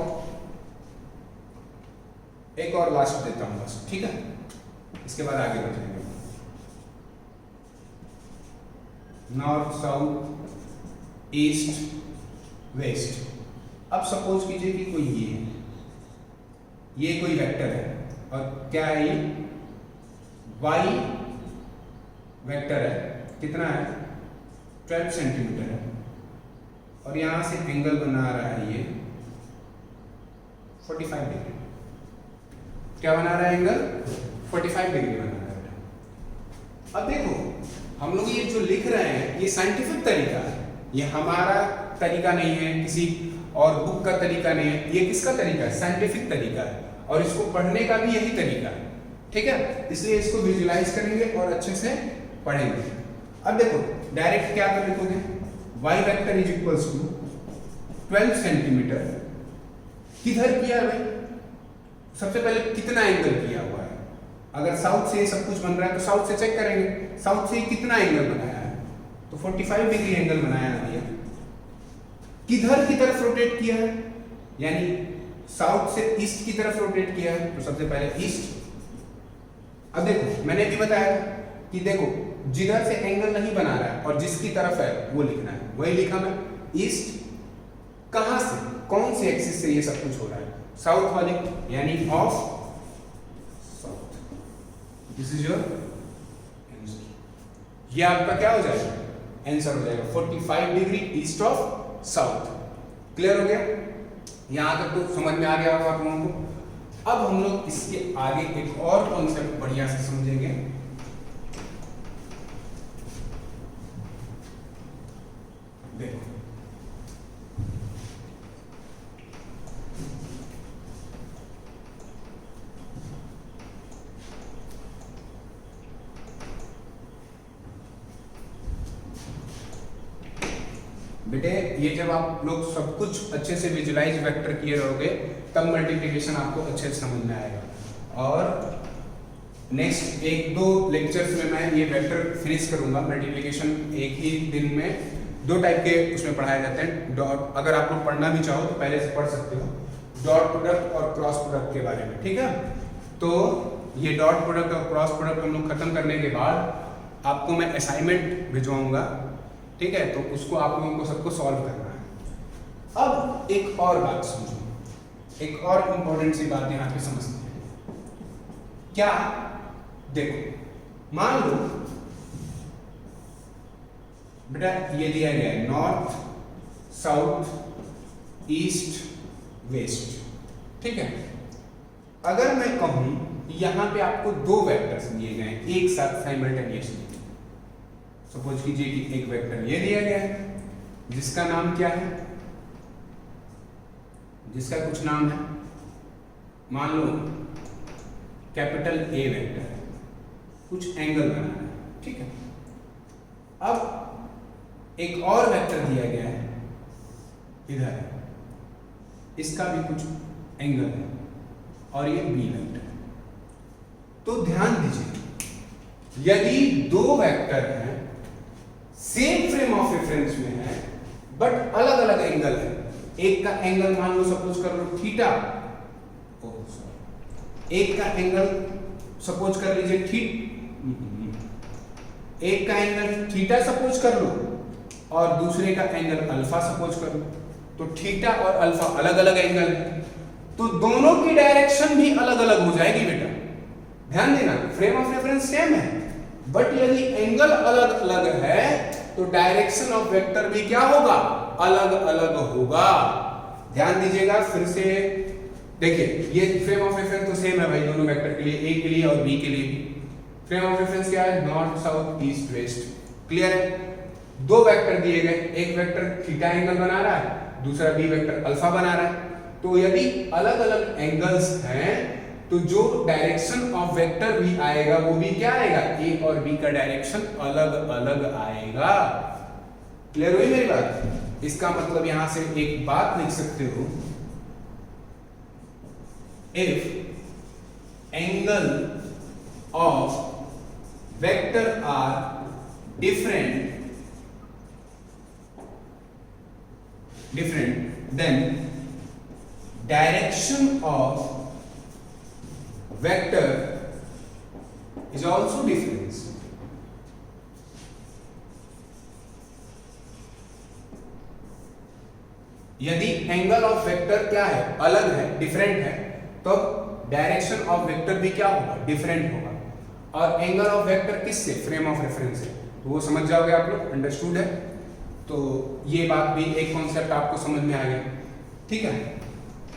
एक और लास्ट देता हूं बस, ठीक है, इसके बाद आगे बढ़ेंगे। North south east waste. अब सपोज कीजिए कि कोई ये कोई वेक्टर है, और क्या है ये वाई वेक्टर है, कितना है 12 सेंटीमीटर है, और यहां से एंगल बना रहा है ये 45 डिग्री। क्या बना रहा है एंगल 45 डिग्री बना रहा है। अब देखो हम लोग ये जो लिख रहे हैं ये साइंटिफिक तरीका है, ये हमारा तरीका नहीं है, किसी और बुक का तरीका नहीं है, ये किसका तरीका है, साइंटिफिक तरीका है, और इसको पढ़ने का भी यही तरीका है, ठीक है। इसलिए इसको विजुलाइज करेंगे और अच्छे से पढ़ेंगे। अब देखो डायरेक्ट क्या कर लिखोगे, y vector is equals to 12 centimetre. किधर किया भाई, सबसे पहले कितना एंगल किया हुआ है। अगर साउथ से सब कुछ बन रहा है तो साउथ से चेक करेंगे, साउथ से कितना एंगल बनाया है, तो 45 डिग्री एंगल बनाया है भैया। किधर की तरफ रोटेट किया है, यानी साउथ से ईस्ट की तरफ रोटेट किया है, तो सबसे पहले ईस्ट। अब देखो मैंने भी बताया कि देखो जिधर से एंगल नहीं बना रहा है और जिसकी तरफ है वो लिखना है, वही लिखा मैं ईस्ट। कहां से, कौन से एक्सिस से ये सब कुछ हो रहा है, साउथ वाले, यानी of south. This is your answer. ये आपका क्या हो जाएगा, आंसर हो जाएगा 45 degree east of south. Clear हो गया, यहां तक तो समझ में आ गया होगा आप लोगों को। अब हम लोग इसके आगे एक और कॉन्सेप्ट बढ़िया से समझेंगे। देखो बेटे, ये जब आप लोग सब कुछ अच्छे से विजुलाइज वेक्टर किए रहोगे तब मल्टीप्लिकेशन आपको अच्छे से समझ में आएगा। और नेक्स्ट एक दो लेक्चर्स में मैं ये वेक्टर फिनिश करूंगा। मल्टीप्लिकेशन एक ही दिन में दो टाइप के उसमें पढ़ाए जाते हैं। डॉट, अगर आप लोग पढ़ना भी चाहो तो पहले से पढ़ सकते हो, डॉट प्रोडक्ट और क्रॉस प्रोडक्ट के बारे में, ठीक है। तो ये डॉट प्रोडक्ट और क्रॉस प्रोडक्ट हम लोग खत्म करने के बाद आपको मैं असाइनमेंट भिजवाऊंगा, ठीक है, तो उसको आप लोगों को सबको सॉल्व करना है। अब एक और बात समझो, एक और इंपॉर्टेंट सी बात यहां पे समझते हैं। क्या, देखो मान लो बेटा ये दिया गया है नॉर्थ, साउथ, ईस्ट, वेस्ट, ठीक है। अगर मैं कहूं यहां पे आपको दो वेक्टर्स दिए गए हैं एक साथ साइमल्टेनियसली, सपोज कीजिए कि एक वेक्टर ये दिया गया है जिसका नाम क्या है, जिसका कुछ नाम है, मान लो कैपिटल ए वेक्टर है, कुछ एंगल बनाना है, ठीक है। अब एक और वेक्टर दिया गया है इधर, इसका भी कुछ एंगल है और ये बी वेक्टर है। तो ध्यान दीजिए यदि दो वेक्टर हैं सेम फ्रेम ऑफ रेफरेंस में है बट अलग अलग एंगल है, एक का एंगल मान लो सपोज कर लो थीटा, एक का एंगल सपोज कर लीजिए एक का एंगल थीटा सपोज कर लो और दूसरे का एंगल अल्फा सपोज कर लो, तो थीटा और अल्फा अलग अलग एंगल है, तो दोनों की डायरेक्शन भी अलग अलग हो जाएगी बेटा। ध्यान देना फ्रेम ऑफ रेफरेंस सेम है बट यदि एंगल अलग अलग है तो डायरेक्शन ऑफ वेक्टर भी क्या होगा, अलग अलग होगा। ध्यान दीजिएगा फिर से, देखिए ये फ्रेम ऑफ रेफरेंस तो सेम है भाई दोनों वेक्टर के लिए, ए के लिए और बी के लिए भी। फ्रेम ऑफ रेफरेंस क्या है, north, south, east, west, clear है। दो वेक्टर दिए गए, एक वेक्टर थीटा एंगल बना रहा है, दूसरा बी वेक्टर अल्फा बना रहा है। तो यदि अलग अलग एंगल्स हैं तो जो डायरेक्शन ऑफ वेक्टर भी आएगा वो भी क्या आएगा, ए और बी का डायरेक्शन अलग अलग आएगा। क्लियर हुई मेरी बात? इसका मतलब यहां से एक बात लिख सकते हो, if angle of vector are different then direction of vector is also different. यदि एंगल ऑफ वेक्टर क्या है, अलग है, डिफरेंट है, तो डायरेक्शन ऑफ वेक्टर भी क्या होगा, डिफरेंट होगा। और एंगल ऑफ वेक्टर किससे, फ्रेम ऑफ रेफरेंस से, तो वो समझ जाओगे आप लोग, अंडरस्टूड है। तो ये बात भी एक कॉन्सेप्ट आपको समझ में आ गया, ठीक है।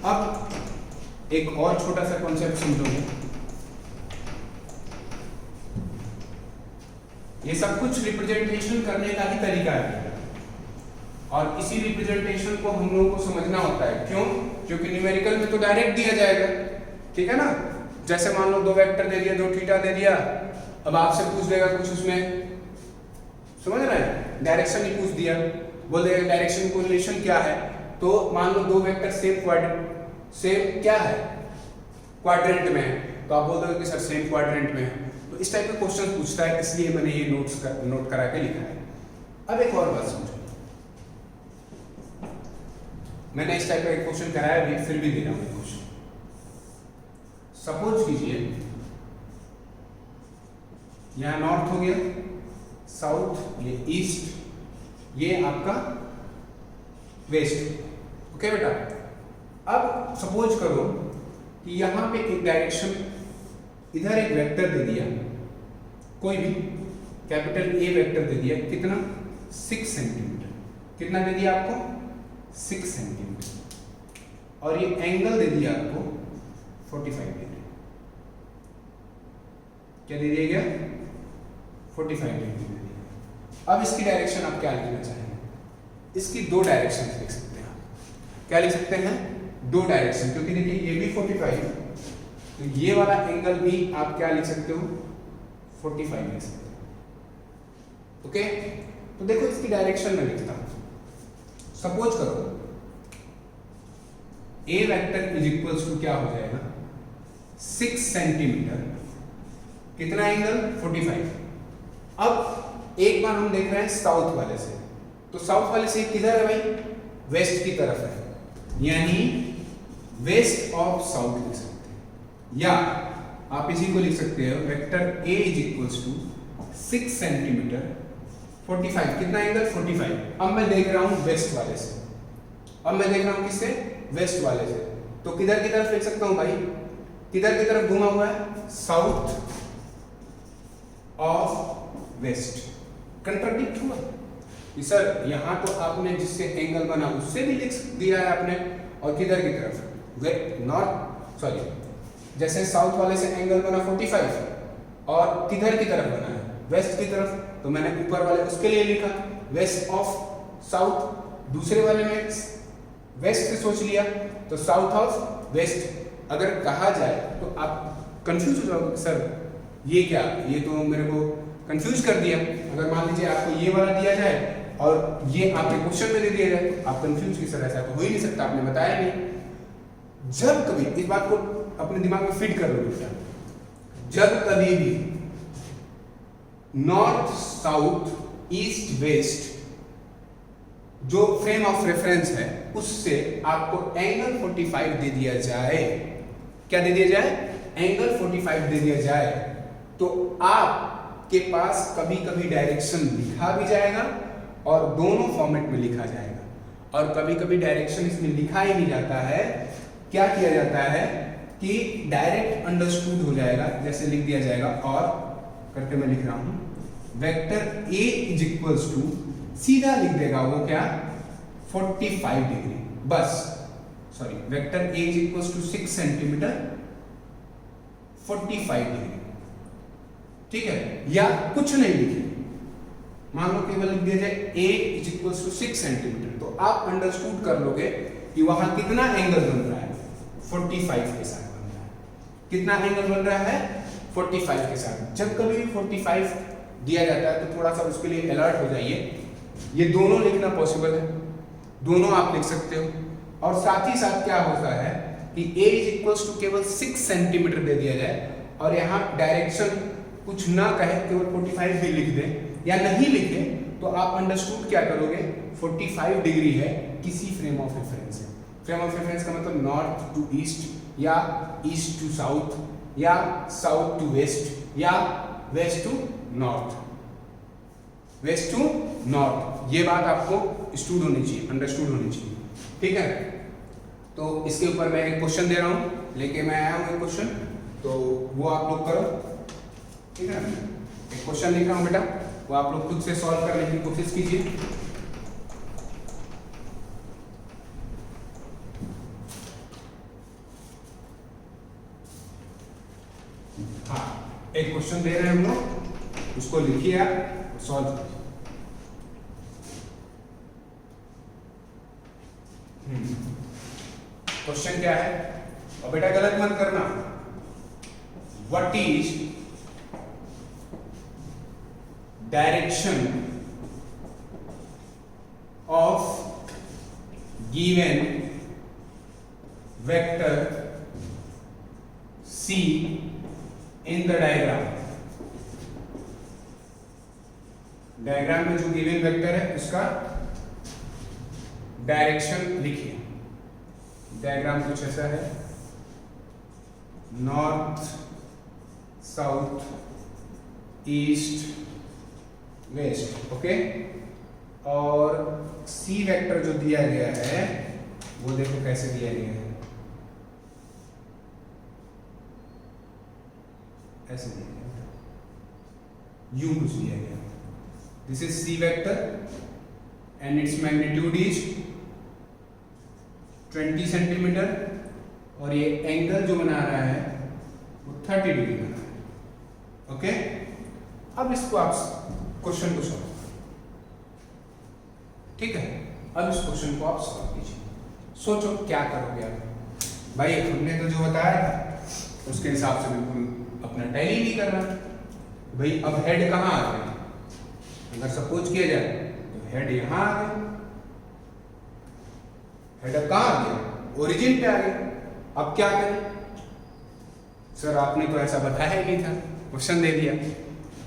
अब एक और छोटा सा कॉन्सेप्ट समझोगे, ये सब कुछ रिप्रेजेंटेशन करने का ही तरीका है और इसी रिप्रेजेंटेशन को हम लोगों को समझना होता है। क्यों? क्योंकि न्यूमेरिकल में तो डायरेक्ट दिया जाएगा, ठीक है ना। जैसे मान लो दो वेक्टर दे दिया, दो थीटा दे दिया, अब आपसे पूछ देगा कुछ उसमें, समझ रहे हैं, डायरेक्शन ही पूछ दिया, बोल देगा डायरेक्शन कोरिलेशन क्या है, तो मान लो दो वेक्टर सेम क्या है, क्वाड्रेंट में है, तो आप बोल दोगे कि सर सेम क्वाड्रेंट में है। तो इस टाइप के क्वेश्चन पूछता है, इसलिए मैंने ये नोट करा के लिखा है। अब एक और बात समझो, मैंने इस टाइप का एक क्वेश्चन कराया भी, फिर भी दे रहा हूं क्वेश्चन। सपोज कीजिए यहां नॉर्थ हो गया, साउथ, ये ईस्ट, ये आपका वेस्ट, ओके बेटा। अब सपोज करो कि यहां पे एक डायरेक्शन, इधर एक वेक्टर दे दिया, कोई भी कैपिटल ए वेक्टर दे दिया, कितना, 6 सेंटीमीटर, कितना दे दिया आपको, 6 सेंटीमीटर, और ये एंगल दे दिया आपको 45 डिग्री। क्या दे दिया गया, 45 डिग्री दे दिया। अब इसकी डायरेक्शन आप क्या लिखना चाहेंगे, इसकी दो डायरेक्शन लिख सकते हैं आप। क्या लिख सकते हैं, दो डायरेक्शन, क्योंकि देखिए ये भी 45, तो ये वाला एंगल भी आप क्या लिख सकते हो, 45 लिख सकते हो, ओके। तो देखो इसकी डायरेक्शन में लिखता हूं। सपोज करो ए वेक्टर इज इक्वल्स टू क्या हो जाएगा, 6 सेंटीमीटर, कितना एंगल, 45। अब एक बार हम देख रहे हैं साउथ वाले से, तो साउथ वाले से किधर है भाई, वेस्ट की तरफ है, यानी वेस्ट ऑफ साउथ लिख सकते हैं, या आप इसी को लिख सकते हो vector A is equals to 6 centimetre 45, कितना एंगल, 45। अब मैं देख रहा हूं वेस्ट वाले से, अब मैं देख रहा हूं किससे, वेस्ट वाले से, तो किधर की तरफ लिख सकता हूं भाई, किधर की तरफ घुमा हुआ है, साउथ ऑफ वेस्ट। कंट्राडिक्ट हुआ कि सर यहां तो आपने जिससे एंगल बना उससे भी लिख दिया है आपने, और किधर की तरफ, वे नॉर्थ सॉरी जैसे साउथ वाले से एंगल बना 45 और किधर की तरफ बना है, वेस्ट की तरफ, तो मैंने ऊपर वाले उसके लिए लिखा वेस्ट ऑफ साउथ, दूसरे वाले में वेस्ट से सोच लिया तो साउथ ऑफ वेस्ट। अगर कहा जाए तो आप कंफ्यूज हो जाओगे सर ये क्या, ये तो मेरे को कंफ्यूज कर दिया। अगर मान लीजिए आपको ये वाला दिया जाए और ये आपके क्वेश्चन में दे दिया जाए तो आप कंफ्यूज किस तरह से, ऐसा तो हो ही नहीं सकता, आपने बताया नहीं। जब कभी इस बात को अपने दिमाग में फिट कर लो बेटा, जब कभी भी नॉर्थ साउथ ईस्ट वेस्ट जो फ्रेम ऑफ रेफरेंस है उससे आपको एंगल 45 दे दिया जाए, क्या दे दिया जाए, एंगल 45 दे दिया जाए, तो आपके पास कभी कभी डायरेक्शन लिखा भी जाएगा और दोनों फॉर्मेट में लिखा जाएगा, और कभी कभी डायरेक्शन इसमें लिखा ही नहीं जाता है, क्या किया जाता है कि डायरेक्ट अंडरस्टूड हो जाएगा, जैसे लिख दिया जाएगा, और करके मैं लिख रहा हूं vector A is equals to, सीधा लिख देगा वो क्या 45 डिग्री, बस sorry vector A is equals to 6 centimetre 45 degree, ठीक है, या कुछ नहीं लिखे, मान लो केवल लिख दिया जाए a is equals to 6 centimetre, तो आप अंडरस्टूड कर लोगे कि वहां कितना एंगल बन रहा है, 45 के साथ बन रहा है, कितना एंगल बन रहा है 45 के साथ। जब कभी भी 45 दिया जाता है तो थोड़ा सा उसके लिए अलर्ट हो जाइए, ये दोनों लिखना पॉसिबल है, दोनों आप लिख सकते हो, और साथ ही साथ क्या होता है कि a इज इक्वल्स टू केवल 6 सेंटीमीटर दे दिया जाए और यहाँ डायरेक्शन कुछ ना कहे, केवल 45 भी लिख दे या नहीं लिखे, तो आप अंडरस्टूड क्या करोगे 45 डिग्री है किसी फ्रेम ऑफ रेफरेंस से। फ्रेम ऑफ रेफरेंस का मतलब नॉर्थ टू ईस्ट या ईस्ट टू साउथ या साउथ टू वेस्ट या west to north, west to north, ये बात आपको स्टूड होनी चाहिए, अंडरस्टूड होनी चाहिए, ठीक है। तो इसके ऊपर मैं एक क्वेश्चन दे रहा हूं, लेके मैं आया हूं एक क्वेश्चन, तो वो आप लोग करो, ठीक है। एक क्वेश्चन लिख रहा हूं बेटा, वो आप लोग खुद से सॉल्व करने की कोशिश कीजिए। हाँ, एक क्वेश्चन दे रहे हैं हम लोग, उसको लिखिए आप, सॉल्व कीजिए। क्वेश्चन क्या है, और बेटा गलत मत करना, what is direction of given vector C in the diagram. Diagram में जो गिवन वेक्टर है उसका डायरेक्शन लिखिए। डायग्राम कुछ ऐसा है, north south east waste, okay, और सी वेक्टर जो दिया गया है वो देखो कैसे दिया गया है, ऐसे दिया गया, यूं कुछ दिया गया, this is C vector and its magnitude is 20 centimetre, और ये एंगल जो बना रहा है वो 30 डिग्री बना रहा है, ओके। अब इसको आप क्वेश्चन को सॉल्व, ठीक है, अब इस क्वेश्चन को आप सॉल्व कीजिए। सोचो क्या करोगे आप, भाई हमने तो जो बताया था उसके हिसाब से बिल्कुल अपना टैली नहीं करना। भाई अब हेड कहाँ आ गया, अगर सपोज किया जाए तो हेड यहाँ आ गया, हेड कहाँ आ गया, ओरिजिन पे आ गया। अब क्या करें, सर आपने तो ऐसा बताया ही नहीं था, क्वेश्चन दे दिया।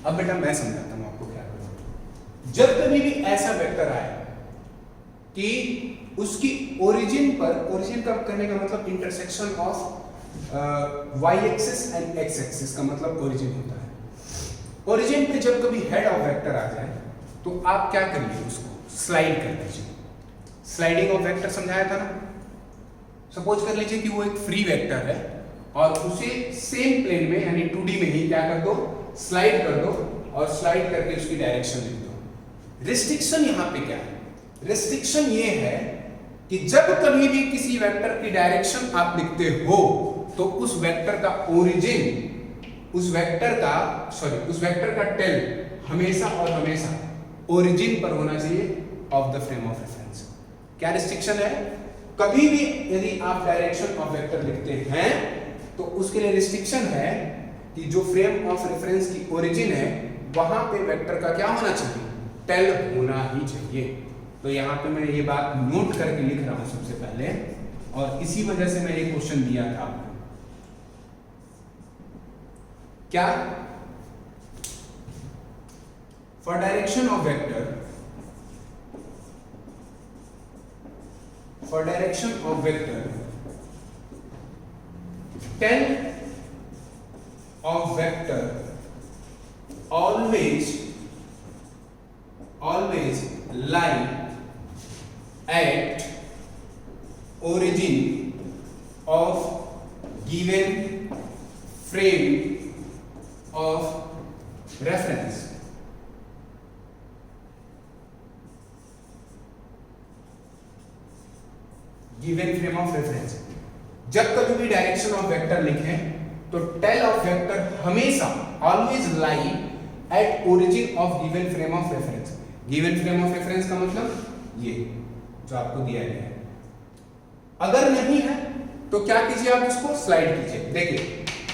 अब बेटा मैं समझाता हूं आपको क्या करना। जब कभी भी ऐसा वेक्टर आए कि उसकी ओरिजिन पर, ओरिजिन का करने का मतलब intersection of Y axis and X axis का मतलब ओरिजिन होता है। ओरिजिन पे जब कभी हेड ऑफ वेक्टर आ जाए तो आप क्या करिए, उसको स्लाइड कर दीजिए। स्लाइडिंग ऑफ वेक्टर समझाया था ना, सपोज कर लीजिए कि वो एक फ्री वेक्टर है और उसे सेम प्लेन में यानी 2D में ही क्या कर दो, स्लाइड कर दो और स्लाइड करके उसकी डायरेक्शन लिख दो। रिस्ट्रिक्शन यहाँ पे क्या है? रिस्ट्रिक्शन ये है कि जब कभी भी किसी वेक्टर की डायरेक्शन आप लिखते हो तो उस वेक्टर का ओरिजिन, उस वेक्टर का टेल हमेशा और हमेशा ओरिजिन पर होना चाहिए of the frame of reference. क्या रिस्ट्रिक्शन है? कभी भी यदि आप डायरेक्शन ऑफ वेक्टर लिखते हैं तो उसके लिए रिस्ट्रिक्शन है कि जो फ्रेम ऑफ रेफरेंस की ओरिजिन है वहां पे वेक्टर का क्या होना चाहिए, टेल होना ही चाहिए। तो यहाँ पे मैं ये बात नोट करके लिख रहा हूं सबसे पहले, और इसी वजह से मैं ये क्वेश्चन दिया था आपको। क्या? For direction of vector, for direction of vector, tel of vector always lie at origin of given frame of reference। Given frame of reference. जब कभी भी डायरेक्शन ऑफ वेक्टर लिखें तो टेल ऑफ वेक्टर हमेशा always lie at origin of given frame of reference. Given frame of reference का मतलब ये जो आपको दिया गया है। अगर नहीं है तो क्या कीजिए, आप उसको स्लाइड कीजिए। देखिए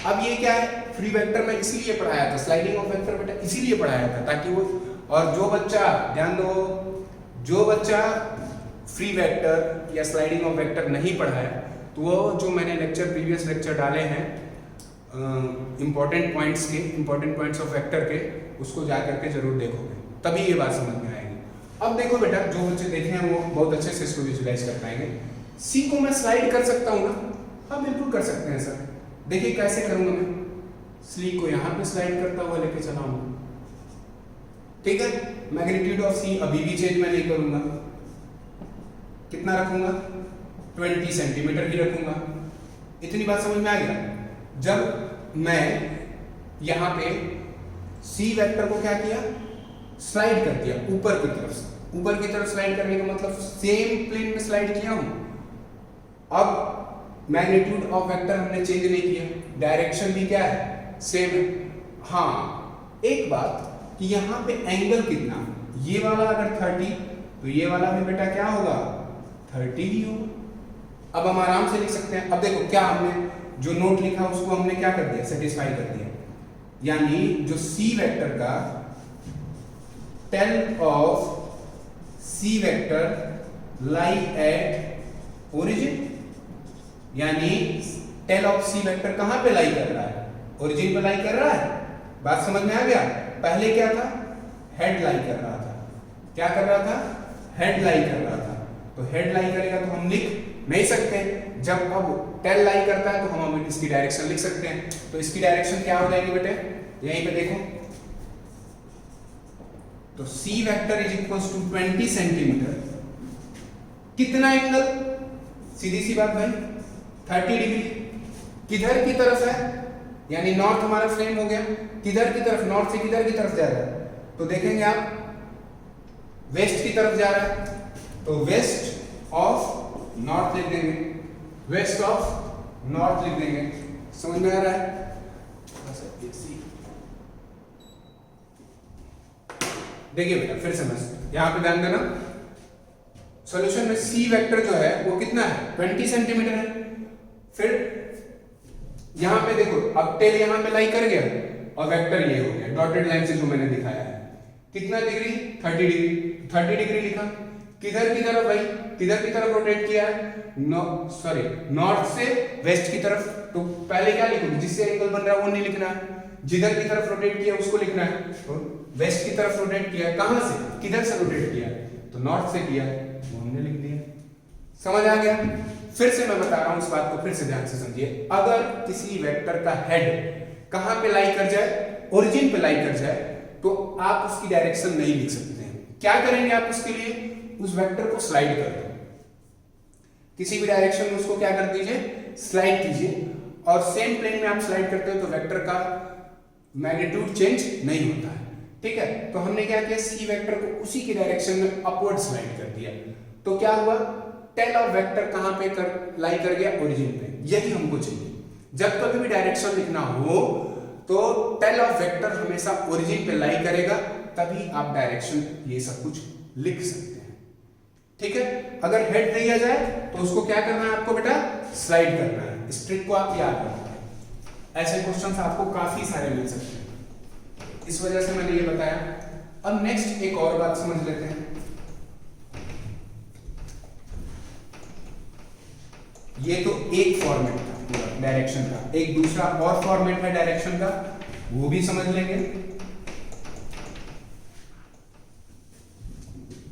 अब ये क्या है, फ्री वेक्टर में इसीलिए पढ़ाया था, स्लाइडिंग ऑफ वेक्टर बेटा इसीलिए पढ़ाया था ताकि वो, और जो बच्चा, ध्यान दो, जो बच्चा फ्री वेक्टर या स्लाइडिंग ऑफ वेक्टर नहीं पढ़ा है तो वो जो मैंने प्रीवियस लेक्चर डाले हैं इंपॉर्टेंट पॉइंट्स ऑफ वेक्टर के, उसको जा करके जरूर देखोगे, तभी ये बात समझ में आएगी। अब देखो बेटा, जो बच्चे देखे हैं वो बहुत अच्छे से इसको विजुलाइज कर पाएंगे। सी को मैं स्लाइड कर सकता हूँ ना? हाँ बिल्कुल कर सकते हैं सर। देखिए कैसे करूंगा मैं, सी को यहाँ पे स्लाइड करता हुआ लेके चलाऊंगा, ठीक है। मैग्नीट्यूड ऑफ सी अभी भी चेंज मैं नहीं करूंगा, कितना रखूंगा, 20 सेंटीमीटर ही रखूंगा। इतनी बात समझ में आ गया। जब मैं यहां पे सी वेक्टर को क्या किया, स्लाइड कर दिया ऊपर की तरफ। ऊपर की तरफ स्लाइड करने का मतलब सेम प्लेन में स्लाइड किया हूं। अब मैग्नीट्यूड ऑफ वेक्टर हमने चेंज नहीं किया, डायरेक्शन भी क्या है, सेम है। हाँ एक बात कि यहां पे एंगल कितना, ये वाला अगर 30 तो ये वाला भी बेटा क्या होगा, 30 ही होगा। अब हम आराम से लिख सकते हैं। अब देखो क्या हमने जो नोट लिखा उसको हमने क्या कर दिया, सेटिस्फाई कर दिया। यानी जो सी वेक्टर का tail of C vector lie at origin, यानी टेल ऑफ सी वेक्टर कहां पे लाई कर रहा है, ओरिजिन पे लाई कर रहा है। बात समझ में आ गया। पहले क्या था, हेड लाई कर रहा था। क्या कर रहा था, हेड लाई कर रहा था। तो हेड लाई करेगा तो हम लिख नहीं सकते। जब अब टेल लाई करता है तो हम इसकी डायरेक्शन लिख सकते हैं। तो इसकी डायरेक्शन क्या हो जाएगी बेटे, यहीं पे देखो, तो C vector is equals to 20 centimetre. कितना एंगल, सीधी सी बात भाई 30 डिग्री। किधर की तरफ है, यानी नॉर्थ हमारा फ्रेम हो गया। किधर की तरफ, नॉर्थ से किधर की तरफ जा रहा है, तो देखेंगे आप वेस्ट की तरफ जा रहा है, तो वेस्ट ऑफ नॉर्थ लिख देंगे, वेस्ट ऑफ नॉर्थ लिख देंगे। समझ में आ रहा है। देखिए बेटा फिर से मैं यहां पे ध्यान देना, सॉल्यूशन में सी वेक्टर जो है वो कितना है, 20 सेंटीमीटर है। फिर यहां पे देखो, अब टेल यहां पे लाई कर गया और वेक्टर ये हो गया डॉटेड लाइन से जो मैंने दिखाया है। कितना डिग्री, 30 डिग्री। 30 डिग्री लिखा। किधर की तरफ भाई, किधर की तरफ रोटेट किया है, नॉर्थ से वेस्ट की तरफ। तो पहले क्या लिखोगे, जिससे एंगल बन रहा है वो नहीं लिखना है, जिधर की तरफ रोटेट किया उसको लिखना है। तो वेस्ट की तरफ रोटेट किया, कहां से, किधर से रोटेट किया, तो नॉर्थ से किया, वो हमने लिख दिया। समझ आ गया। फिर से मैं बता रहा हूं इस बात को, फिर से ध्यान से समझिए। अगर किसी वेक्टर का हेड कहां पे लाई कर जाए, ओरिजिन पे लाई कर जाए, तो आप उसकी डायरेक्शन नहीं लिख सकते हैं। क्या करेंगे आप उसके लिए, उस वेक्टर को स्लाइड कर दो। किसी भी डायरेक्शन में उसको क्या कर दीजिए, स्लाइड कीजिए, और सेम प्लेन में आप स्लाइड करते हो तो वेक्टर का मैग्नीट्यूड चेंज नहीं होता है। ठीक है, तो हमने क्या किया, सी वेक्टर को उसी की डायरेक्शन में अपवर्ड स्लाइड कर दिया, तो क्या हुआ, टेल ऑफ वेक्टर कहां पे लाई कर गया, ओरिजिन पे। यही हमको चाहिए। जब कभी भी डायरेक्शन लिखना हो तो टेल ऑफ वेक्टर हमेशा ओरिजिन पे लाई करेगा, तभी आप डायरेक्शन ये सब कुछ लिख सकते हैं। ठीक है, अगर हेड दिया जाए तो उसको क्या करना है आपको बेटा, स्लाइड करना है। इस ट्रिक को आप याद रखना। ऐसे क्वेश्चंस आपको काफी सारे मिल सकते हैं, इस वजह से मैंने ये बताया। अब नेक्स्ट एक और बात समझ लेते हैं। ये तो एक फॉर्मेट था पूरा डायरेक्शन का, एक दूसरा और फॉर्मेट है डायरेक्शन का, वो भी समझ लेंगे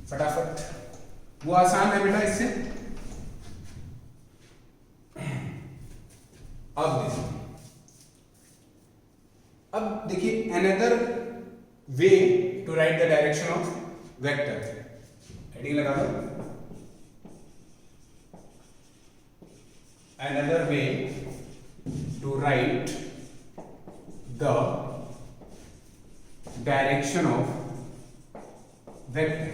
फटाफट। वो आसान है बेटा इससे। अब देखिए another way to write the direction of vector, heading लगा दो, another way to write the direction of vector।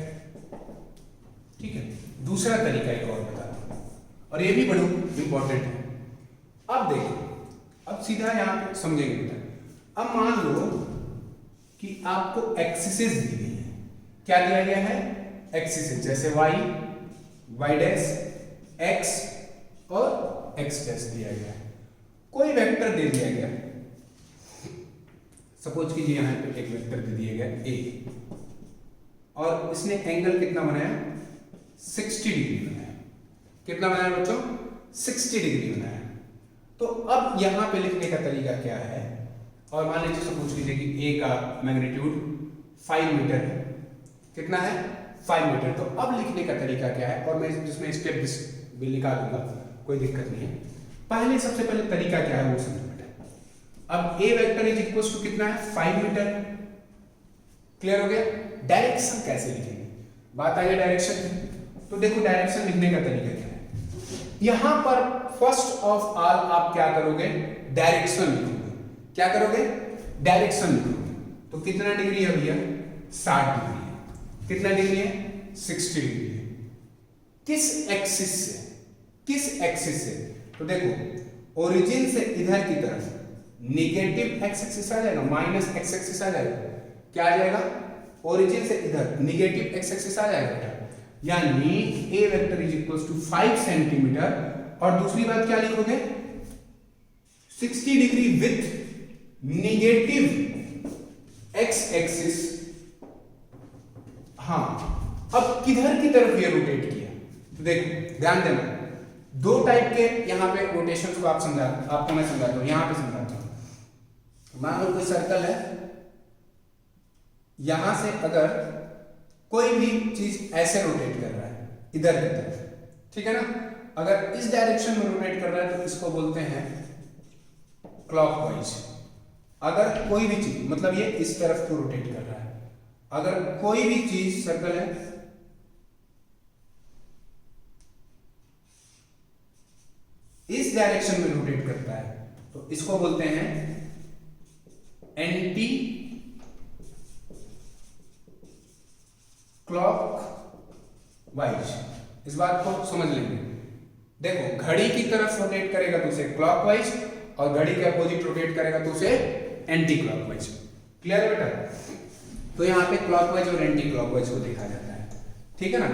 ठीक है, दूसरा तरीका एक और बता दूं, और ये भी बड़ा इंपॉर्टेंट है। अब देखो, अब सीधा यहां पे समझेंगे बेटा। अब मान लो कि आपको एक्सिसेस दी गई है। क्या दिया गया है, एक्सिसेस, जैसे y डैश, x और x डैश दिया गया है। कोई वेक्टर दे दिया गया, सपोज कीजिए यहां पे एक वेक्टर दे दिया गया a, और इसने एंगल कितना बनाया, 60 डिग्री बनाया। कितना बनाया बच्चों, 60 डिग्री बनाया। तो अब यहां पे लिखने का तरीका क्या है, और मान लीजिए सपोज कीजिए कि a का मैग्नीट्यूड 5 मीटर है। कितना है, 5 मीटर। तो अब लिखने का तरीका क्या है, और मैं जिसमें स्टेप भी लिखा दूंगा, कोई दिक्कत नहीं है। पहले सबसे पहले तरीका क्या है वो समझो बेटा। अब a vector is equal to कितना है, 5 मीटर। क्लियर हो गया। डायरेक्शन कैसे लिखेंगे, बात आ गई डायरेक्शन की। तो देखो डायरेक्शन लिखने का तरीका क्या है। यहां पर फर्स्ट ऑफ ऑल आप क्या करोगे, डायरेक्शन लिखोगे। क्या करोगे, डायरेक्शन लिखोगे। तो कितना डिग्री है भैया, 60 डिग्री है। कितना डिग्री है, 60 डिग्री है। किस एक्सिस से, किस एक्सिस से, तो देखो ओरिजिन से इधर की तरफ निगेटिव एक्स एक्सिस आ जाएगा, माइनस एक्स एक्सिस आ जाएगा। क्या आ जाएगा, ओरिजिन से इधर निगेटिव एक्स एक्सिस आ जाएगा। यानी a vector is equal to 5 centimetre. और दूसरी बात क्या लिखोगे, 60 degree with negative X axis. हाँ, अब किधर की तरफ ये रोटेट किया, तो देखो ध्यान देना, दो टाइप के यहां पे रोटेशन को आपको मैं समझाता हूं, यहां पे समझाता हूं। मान लो कोई सर्कल है, यहां से अगर कोई भी चीज ऐसे रोटेट कर रहा है इधर की तरफ, ठीक है ना, अगर इस डायरेक्शन में रोटेट कर रहा है तो इसको बोलते हैं क्लॉकवाइज। अगर कोई भी चीज, मतलब ये इस तरफ को रोटेट कर रहा है, अगर कोई भी चीज सर्कल है इस डायरेक्शन में रोटेट करता है तो इसको बोलते हैं एंटी क्लॉकवाइज। इस बात को समझ लेंगे। देखो घड़ी की तरफ रोटेट करेगा तो उसे क्लॉकवाइज, और घड़ी के अपोजिट रोटेट करेगा तो उसे एंटी क्लॉकवाइज। क्लियर है बेटा। तो यहां पे क्लॉकवाइज और एंटी क्लॉकवाइज को देखा जाता है, ठीक है ना।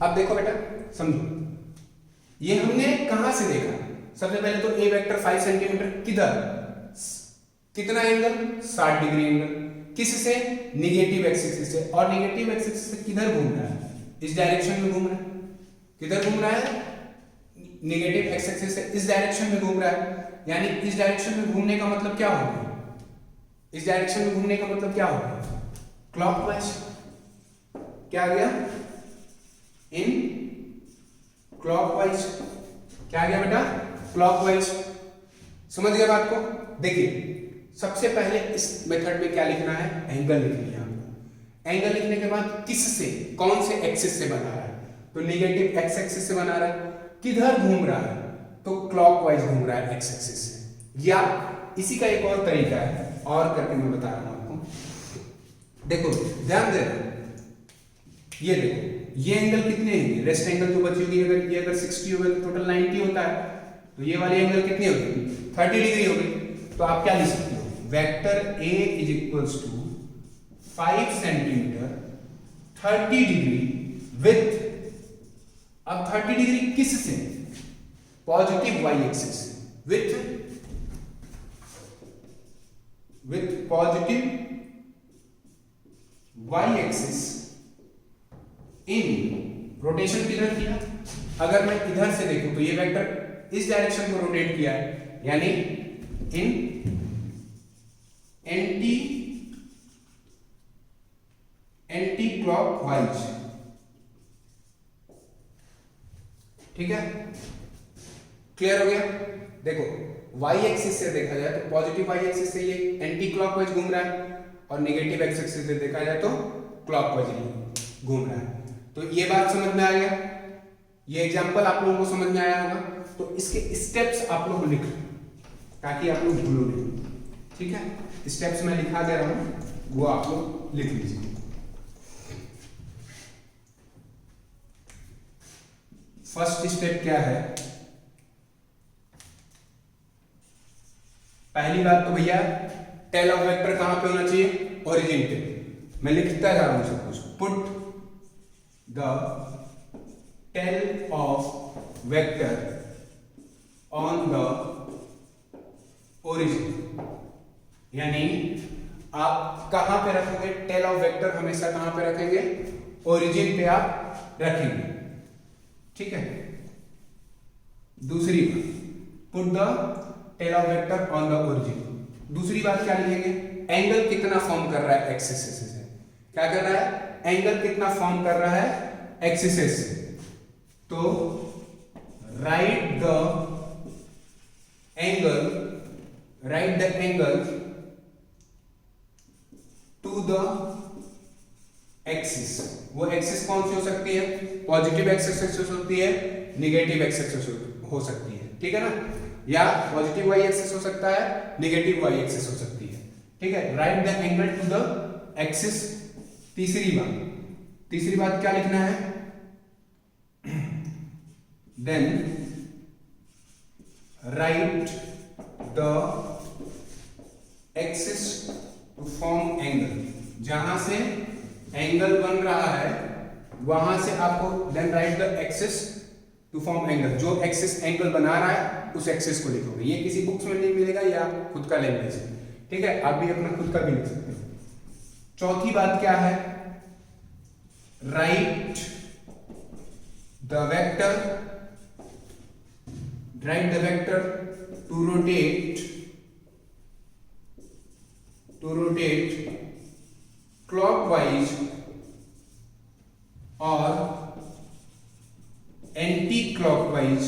अब देखो बेटा समझो, ये हमने कहां से देखा, सबसे पहले तो a वेक्टर 5 सेंटीमीटर, किधर, कितना एंगल, 60 डिग्री एंगल, किससे, निगेटिव एक्सिस से। और निगेटिव एक्सिस से किधर घूम रहा है, इस डायरेक्शन में घूम रहा है। किधर घूम रहा है, निगेटिव एक्सिस से इस डायरेक्शन में घूम रहा है। यानी इस डायरेक्शन में घूमने का मतलब क्या होगा, इस डायरेक्शन में घूमने का मतलब क्या होगा, क्लॉकवाइज। क्या आ गया, इन क्लॉकवाइज। क्या आ गया बेटा, क्लॉकवाइज। समझ गया बात को। देखिए सबसे पहले इस मेथड में क्या लिखना है, एंगल लिखनी है आपको। एंगल लिखने के बाद किससे, कौन से एक्सिस से बना रहा है, तो नेगेटिव एक्स एक्सिस से बना रहा है। किधर घूम रहा है, तो क्लॉकवाइज घूम रहा है एक्स एक्सिस से। या इसी का एक और तरीका है, और करके मैं बता रहा हूं आपको। देखो ध्यान देना, ये देखो ये एंगल कितने हैं, रेस्ट एंगल जो बची होगी, अगर ये अगर 60 होगा तो टोटल 90 होता है, तो ये वाली एंगल कितनी होगी, 30 डिग्री होगी। तो आप क्या लिख सकते हो, vector A is equals to 5 centimetre 30 degree with, अब 30 डिग्री किस से, पॉजिटिव वाई एक्सिस से, with positive Y axis in rotation किधर किया, अगर मैं इधर से देखूं तो ये वेक्टर इस डायरेक्शन को रोटेट किया है, यानी इन एंटी क्लॉकवाइज। ठीक है, क्लियर हो गया। देखो y एक्सिस से देखा जाए तो पॉजिटिव y एक्सिस से ये एंटी क्लॉकवाइज घूम रहा है, और नेगेटिव x एक्सिस से देखा जाए तो क्लॉकवाइज घूम रहा है। तो ये बात समझ में आ गया, ये एग्जांपल आप लोगों को समझ में आया होगा। तो इसके स्टेप्स आप लोग लिख ताकि आप लोग भूलो नहीं। ठीक है, स्टेप्स मैं लिखा दे रहा हूं, वो आप लोग लिख लीजिए। फर्स्ट स्टेप क्या है, पहली बात तो भैया टेल ऑफ वेक्टर कहां पे होना चाहिए, ओरिजिन पे। मैं लिखता जा रहा हूं सब कुछ, put the tail of vector on the origin, यानी आप कहां पे रखोगे टेल ऑफ वेक्टर, हमेशा कहां पे रखेंगे, ओरिजिन पे आप रखेंगे। ठीक है, दूसरी बात, put the tail of vector on the origin. दूसरी बात क्या लिखेंगे, एंगल कितना फॉर्म कर रहा है एक्सिस से, क्या कर रहा है, एंगल कितना फॉर्म कर रहा है एक्सिस से। तो write the angle to the axis. वो एक्सिस कौन सी हो सकती है, पॉजिटिव एक्सिस हो सकती है, नेगेटिव एक्सिस हो सकती है। ठीक है ना, या पॉजिटिव वाई एक्सिस हो सकता है, नेगेटिव वाई एक्सिस हो सकती है। ठीक है, write the angle to the axis. तीसरी बात क्या लिखना है, then write the axis to form angle. जहां से एंगल बन रहा है वहां से आपको then write the axis to form angle. जो एक्सिस एंगल बना रहा है उस एक्सिस को लिखोगे। ये किसी बुक्स में नहीं मिलेगा, या खुद का लैंग्वेज है। ठीक है, आप भी अपना खुद का भी लिख सकते हो। चौथी बात क्या है, write the vector to rotate clockwise और anti clockwise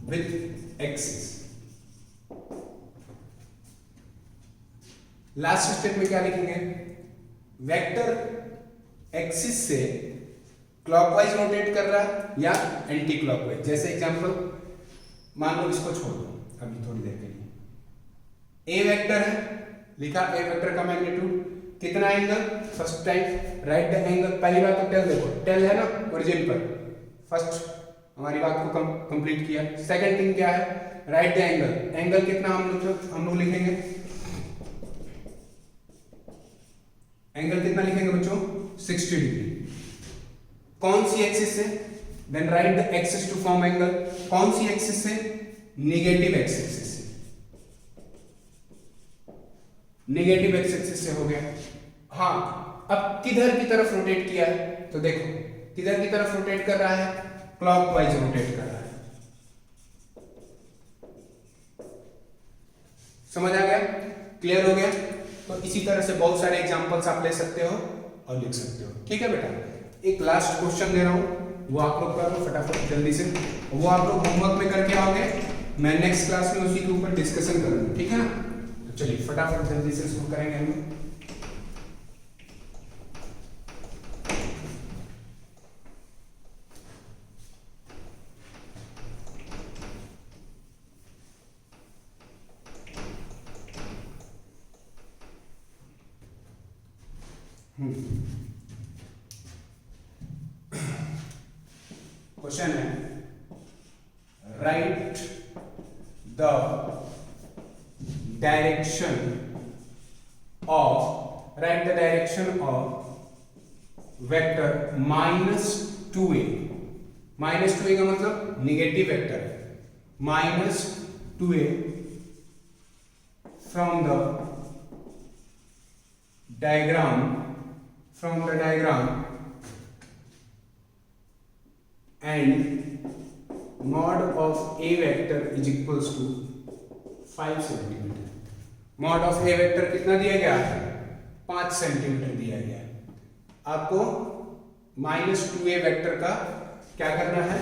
with axis. Last step में क्या लिखेंगे, वेक्टर एक्सिस से क्लॉकवाइज रोटेट कर रहा है या एंटी क्लॉकवाइज। जैसे एग्जांपल, मान लो इसको छोड़ दो अभी थोड़ी देर के लिए। ए वेक्टर है, लिखा ए वेक्टर का मैग्नीट्यूड कितना, angle, first time right the angle. पहली बात तो टेल देखो, टेल है ना ओरिजिन पर, फर्स्ट हमारी बात को कंप्लीट किया। सेकंड थिंग क्या है, राइट द एंगल। एंगल कितना हम लोग लिखेंगे, एंगल कितना लिखेंगे बच्चों, 60 डिग्री। कौन सी एक्सिस से, then write the axis to form angle. कौन सी एक्सिस से, नेगेटिव एक्सिस से। नेगेटिव एक्सिस से हो गया। हाँ, अब किधर की तरफ रोटेट किया है, तो देखो किधर की तरफ रोटेट कर रहा है, क्लॉकवाइज रोटेट कर रहा है। समझ आ गया, क्लियर हो गया। तो इसी तरह से बहुत सारे एग्जांपल्स आप ले सकते हो और लिख सकते हो। ठीक है बेटा, एक लास्ट क्वेश्चन दे रहा हूं, वो आप लोग कर लो फटाफट जल्दी से। वो आप लोग होमवर्क में करके आओगे, मैं नेक्स्ट क्लास में उसी के ऊपर डिस्कशन करूंगा। ठीक है ना। चलिए फटाफट जल्दी से शुरू करेंगे हम। क्वेश्चन है write the direction of vector -2a। -2a का मतलब निगेटिव वेक्टर है, -2a from the diagram and mod of a vector is equals to 5 centimetre. mod of a vector कितना दिया गया है? 5 सेंटीमीटर दिया गया है। आपको -2a वेक्टर का क्या करना है?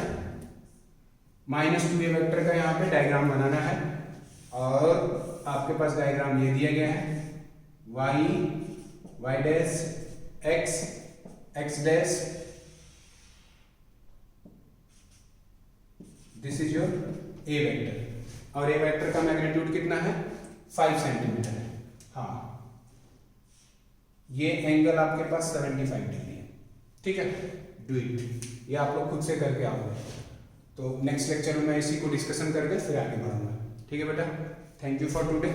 -2a वेक्टर का यहाँ पे डायग्राम बनाना है और आपके पास डायग्राम ये दिया गया है, y dash x dash, this is your A vector और ए वेक्टर का मैग्नीट्यूड कितना है? 5 सेंटीमीटर है। हाँ, ये एंगल आपके पास 75 डिग्री है। ठीक है, डू इट, ये आप लोग खुद से करके आओगे। तो नेक्स्ट लेक्चर में मैं इसी को डिस्कशन करके फिर आगे बढ़ूंगा। ठीक है बेटा, थैंक यू फॉर टुडे।